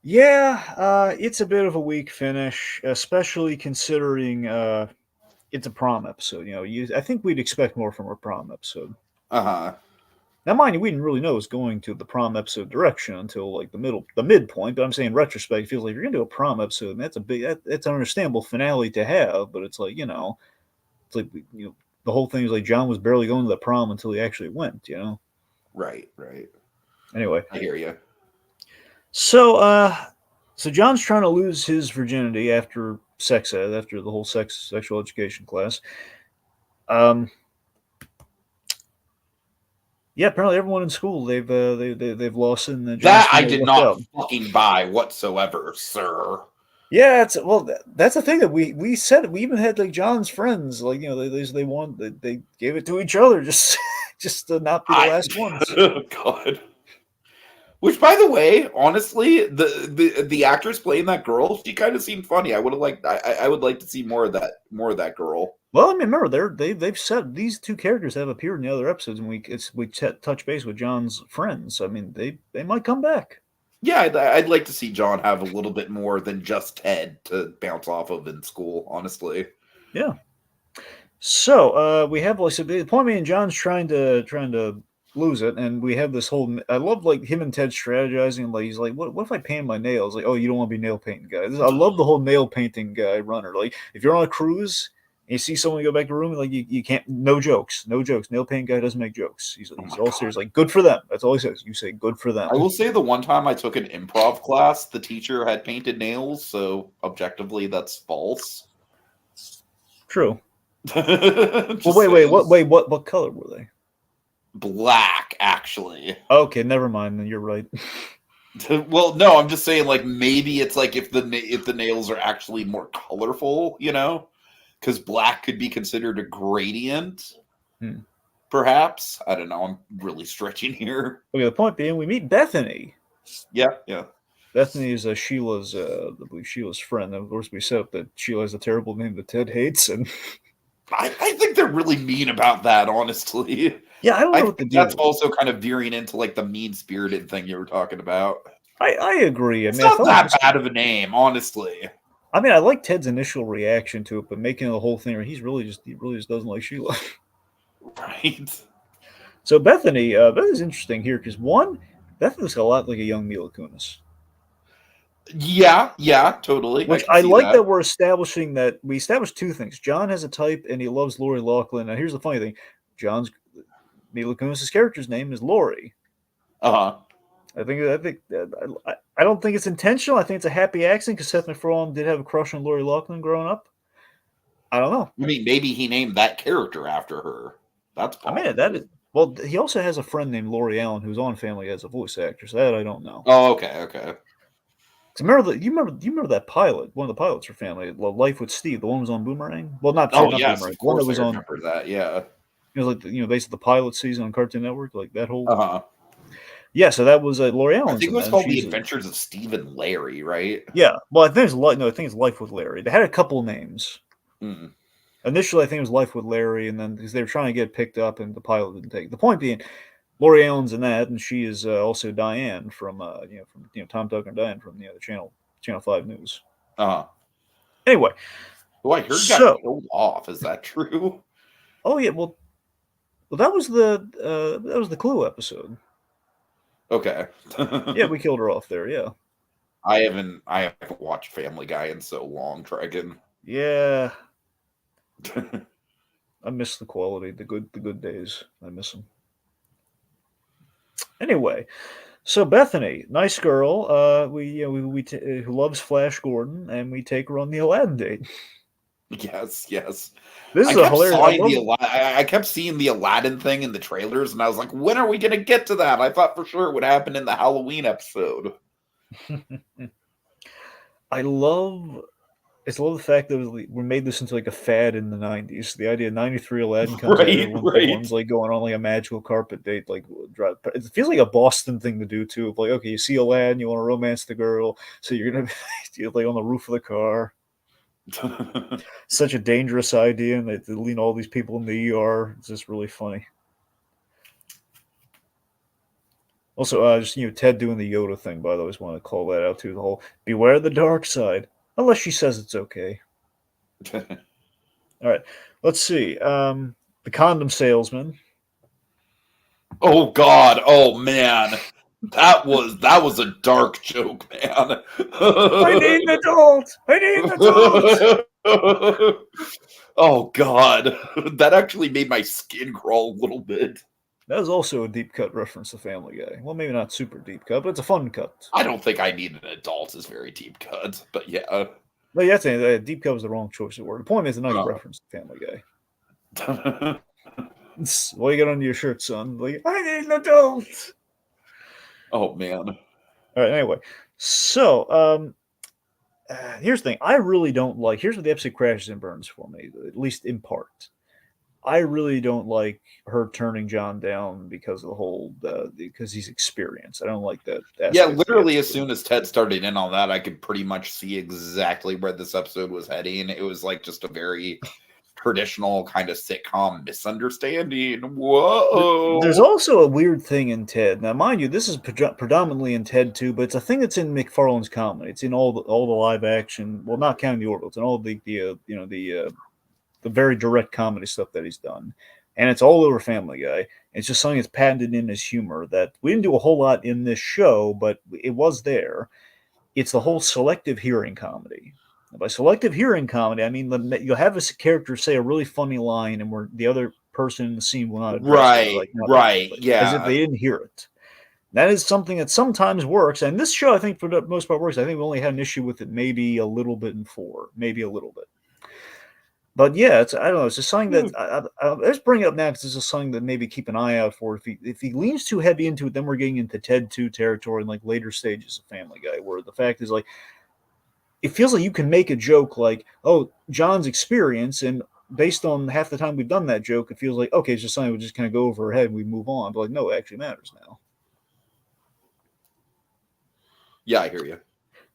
Yeah, it's a bit of a weak finish, especially considering it's a prom episode. I think we'd expect more from a prom episode. Uh-huh. Now, mind you, we didn't really know it was going to the prom episode direction until like the midpoint. But I'm saying, in retrospect, it feels like if you're gonna do a prom episode, that's that's an understandable finale to have. But it's like it's like the whole thing is like John was barely going to the prom until he actually went. Right, right. Anyway, I hear you. so John's trying to lose his virginity after sex ed, after the whole sexual education class. Um, yeah, apparently everyone in school they've lost it, and John's That I trying to did luck not out. fucking buy whatsoever, sir. Yeah, that's the thing that we said. We even had like John's friends, like they gave it to each other just just to not be the last ones. God. Which, by the way, honestly, the actress playing that girl, she kind of seemed funny. I would have liked. I would like to see more of that girl. Well, I mean, remember they've said these two characters have appeared in the other episodes, and we touch base with John's friends. I mean, they might come back. Yeah, I'd like to see John have a little bit more than just Ted to bounce off of in school. Honestly. Yeah. So we have like so the point me and John's trying to lose it, and we have this whole. I love like him and Ted strategizing. Like he's like, what if I paint my nails? Like, oh, you don't want to be nail painting guy. I love the whole nail painting guy runner. Like if you're on a cruise and you see someone go back to the room, like you can't. No jokes. Nail painting guy doesn't make jokes. He's Oh my all God. serious. Like good for them. That's all he says. You say good for them. I will say the one time I took an improv class, the teacher had painted nails, so objectively that's false. True. Just Well, wait, saying. what color were they? Black, actually. Okay, never mind. Then you're right. Well, no, I'm just saying, like maybe it's like if the nails are actually more colorful, because black could be considered a gradient, perhaps. I don't know. I'm really stretching here. Okay, the point being, we meet Bethany. Yeah, yeah. Bethany is Sheila's, I believe Sheila's friend. Of course, we set up that Sheila has a terrible name that Ted hates, and I think they're really mean about that, honestly. yeah, I don't know I what the think deal that's is. also kind of veering into like the mean-spirited thing you were talking about. I agree. It's not that bad of a name, honestly. I mean, I like Ted's initial reaction to it, but making the whole thing, he really just doesn't like Sheila. Right. So Bethany is interesting here because one, Bethany looks a lot like a young Mila Kunis. Yeah, totally. Which I I can see like that. that we're establishing that we established two things. John has a type and he loves Lori Loughlin. Now here's the funny thing. Mila Kunis' character's name is Lori. Uh-huh. I don't think it's intentional. I think it's a happy accident because Seth MacFarlane did have a crush on Lori Loughlin growing up. I don't know. I mean, maybe he named that character after her. That's possible. I mean, that is well. He also has a friend named Lori Allen who's on Family as a voice actor. So that I don't know. Oh, okay. You remember that pilot? One of the pilots for Family, Life with Steve. The one was on Boomerang. Well, not Oh, not yes, Boomerang. of The one that course was I on. remember that. Yeah. It was like basically the pilot season on Cartoon Network, like that whole. Uh-huh. Yeah, so that was Lori I Allen's think in it was that. called The Adventures of Steve and Larry, right? Yeah, well, I think it's I think it's Life with Larry. They had a couple names. Mm. Initially, I think it was Life with Larry, and then because they were trying to get it picked up, and the pilot didn't take. The point being, Lori Allen's in that, and she is also Diane from Tom Tucker and Diane from the Channel 5 News. Uh-huh. Anyway, Who I heard got so killed off. Is that true? oh yeah, well that was the Clue episode. Okay. Yeah, we killed her off there. Yeah. I haven't watched Family Guy in so long, Dragon. Yeah. I miss the quality, the good days. I miss them. Anyway, so Bethany, nice girl, who loves Flash Gordon, and we take her on the Aladdin date. Yes. This is a hilarious. I kept seeing the Aladdin thing in the trailers, and I was like, when are we going to get to that? I thought for sure it would happen in the Halloween episode. I love the fact that we made this into like a fad in the 90s. The idea of 93 Aladdin comes out, everyone's like going on like a magical carpet date. Like, it feels like a Boston thing to do too. Of like, okay, you see Aladdin, you want to romance the girl, so you're gonna be like on the roof of the car. Such a dangerous idea, and they lean all these people in the ER. It's just really funny. Also, just Ted doing the Yoda thing. By the way, I just want to call that out too. The whole "beware the dark side," unless she says it's okay. All right, let's see. The condom salesman. Oh God! Oh man, that was a dark joke, man. I need an adult. I need an adult. Oh God, that actually made my skin crawl a little bit. That is also a deep cut reference to Family Guy. Well, maybe not super deep cut, but it's a fun cut. I don't think I need an adult is very deep cut, but yeah. No, yeah, deep cut was the wrong choice of word. The point is a nice reference to Family Guy. What you got under your shirt, son? Like, I need an adult. Oh man. All right. Anyway, so here's the thing. I really don't like. Here's where the episode crashes and burns for me, at least in part. I really don't like her turning John down because of the whole because he's experienced. I don't like that. Yeah, literally, as soon as Ted started in on that, I could pretty much see exactly where this episode was heading. It was like just a very traditional kind of sitcom misunderstanding. Whoa! There's also a weird thing in Ted. Now, mind you, this is predominantly in Ted too, but it's a thing that's in McFarland's comedy. It's in all the live action. Well, not counting the Orville. It's in all the very direct comedy stuff that he's done. And it's all over Family Guy. It's just something that's patented in his humor that we didn't do a whole lot in this show, but it was there. It's the whole selective hearing comedy. And by selective hearing comedy, I mean you'll have a character say a really funny line, and where the other person in the scene will not address it. Right, yeah. As if they didn't hear it. That is something that sometimes works, and this show, I think, for the most part, works. I think we only had an issue with it maybe a little bit in 4, maybe a little bit. But yeah, I don't know. It's just something that let's bring it up now because it's something that maybe keep an eye out for. If he leans too heavy into it, then we're getting into Ted 2 territory and like later stages of Family Guy, where the fact is like it feels like you can make a joke like, "Oh, John's experience," and based on half the time we've done that joke, it feels like okay, it's just something we just kind of go over our head and we move on. But like, no, it actually matters now. Yeah, I hear you.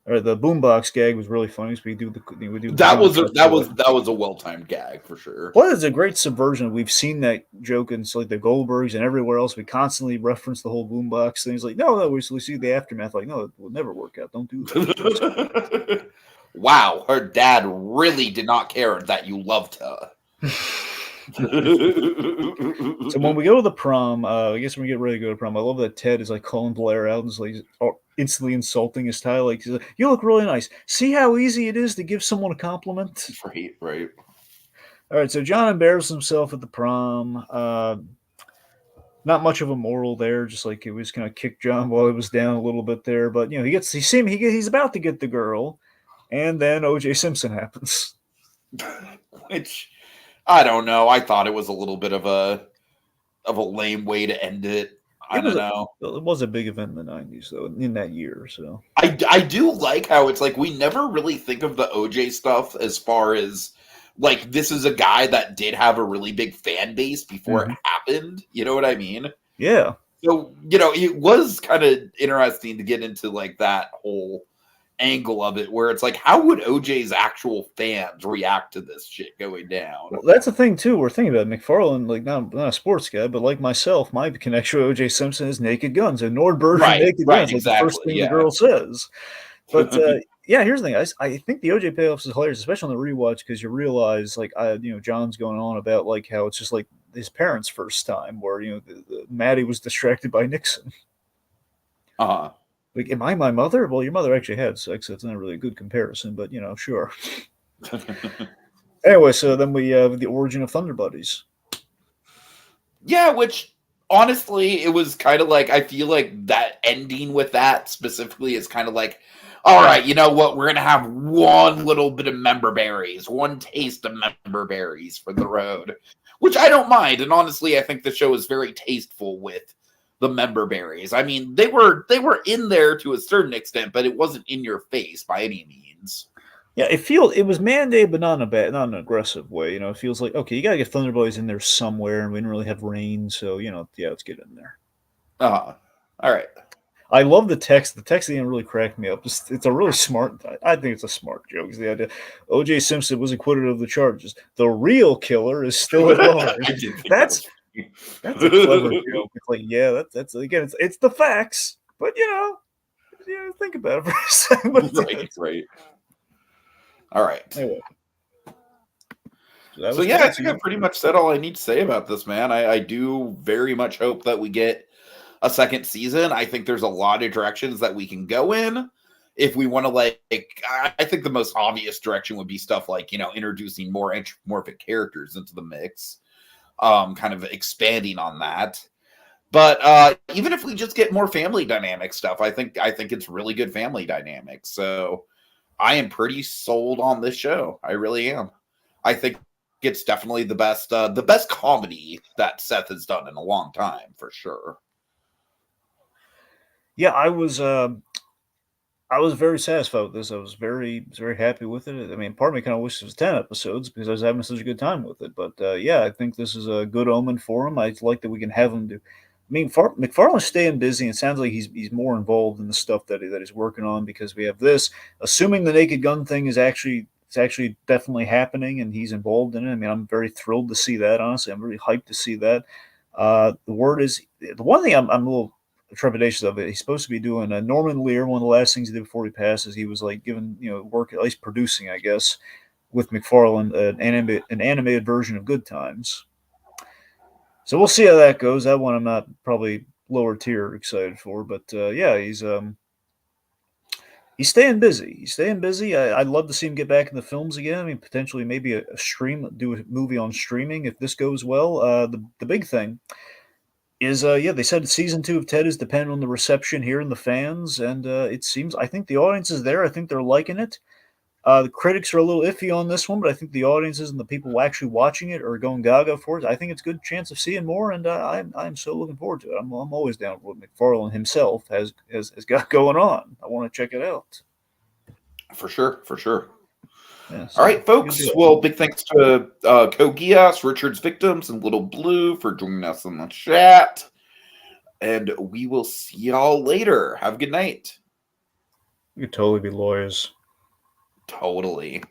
Or the boombox gag was really funny. So we do that was a well-timed gag for sure. Well, it's a great subversion. We've seen that joke in like the Goldbergs and everywhere else. We constantly reference the whole boombox thing. It's like, no, we see the aftermath. Like, no, it will never work out. Don't do that. Wow, her dad really did not care that you loved her. So when we go to the prom, I guess when we get ready to go to prom, I love that Ted is like calling Blair out and is like instantly insulting his style. Like, he's like, "You look really nice. See how easy it is to give someone a compliment." Right. All right, so John embarrasses himself at the prom. Not much of a moral there. Just like he was going to kick John while he was down a little bit there, but he's about to get the girl, and then O.J. Simpson happens. Which I don't know. I thought it was a little bit of a lame way to end it. I don't know. It was a big event in the 90s, though, in that year. So I do like how it's like we never really think of the OJ stuff as far as like this is a guy that did have a really big fan base before it happened. You know what I mean? Yeah. So, it was kind of interesting to get into like that whole angle of it where it's like, how would OJ's actual fans react to this shit going down? Well, that's the thing too. We're thinking about McFarland, like not a sports guy, but like myself, my connection with OJ Simpson is Naked Guns and Nordberg and Naked Guns. Exactly, like the first thing the girl says. But yeah, here's the thing. I think the OJ payoffs is hilarious, especially on the rewatch, because you realize like John's going on about like how it's just like his parents' first time, where Maddie was distracted by Nixon. Like, am I my mother? Well, your mother actually had sex. So it's not really a good comparison, but sure. Anyway, so then we have the origin of Thunder Buddies. Yeah, which honestly, it was kind of like I feel like that ending with that specifically is kind of like, all right, you know what? We're gonna have one little bit of member berries, one taste of member berries for the road, which I don't mind. And honestly, I think the show is very tasteful with the member berries. I mean, they were in there to a certain extent, but it wasn't in your face by any means. Yeah, it was mandated, but not in an aggressive way. It feels like, okay, you gotta get Thunder Buddies in there somewhere, and we didn't really have rain, so yeah, let's get in there. All right. I love the text. The text at the end really cracked me up. It's a really smart. I think it's a smart joke. It's the idea O.J. Simpson was acquitted of the charges. The real killer is still at large. That's a clever joke. like, yeah, that's again, it's the facts, but think about it for a second. Right. All right. Anyway, So yeah, I think I've pretty much said all I need to say about this, man. I do very much hope that we get a second season. I think there's a lot of directions that we can go in. If we want to, I think the most obvious direction would be stuff like, introducing more anthropomorphic characters into the mix, kind of expanding on that. But even if we just get more family dynamic stuff, I think it's really good family dynamics. So I am pretty sold on this show. I really am. I think it's definitely the best comedy that Seth has done in a long time, for sure. Yeah, I was very satisfied with this. I was very happy with it. I mean, part of me kind of wishes it was 10 episodes because I was having such a good time with it. But yeah, I think this is a good omen for him. I like that we can have him do. I mean, McFarland's staying busy. It sounds like he's more involved in the stuff that he's working on because we have this. Assuming the Naked Gun thing is actually definitely happening and he's involved in it. I mean, I'm very thrilled to see that. Honestly, I'm really hyped to see that. The word is the one thing I'm a little trepidatious of it. He's supposed to be doing a Norman Lear. One of the last things he did before he passes, he was like given work, at least producing, I guess, with McFarland an animated version of Good Times. So we'll see how that goes. That one I'm not probably lower tier excited for, but yeah, he's staying busy. He's staying busy. I'd love to see him get back in the films again. I mean, potentially maybe a do a movie on streaming if this goes well. The big thing is they said season 2 of Ted is dependent on the reception here and the fans, and it seems I think the audience is there. I think they're liking it. The critics are a little iffy on this one, but I think the audiences and the people actually watching it are going gaga for it. I think it's a good chance of seeing more, and I'm so looking forward to it. I'm always down for what McFarland himself has got going on. I want to check it out. For sure. Yeah, so all right, folks. Well, big thanks to Kogias, Richard's Victims, and Little Blue for joining us in the chat. And we will see y'all later. Have a good night. You could totally be lawyers. Totally.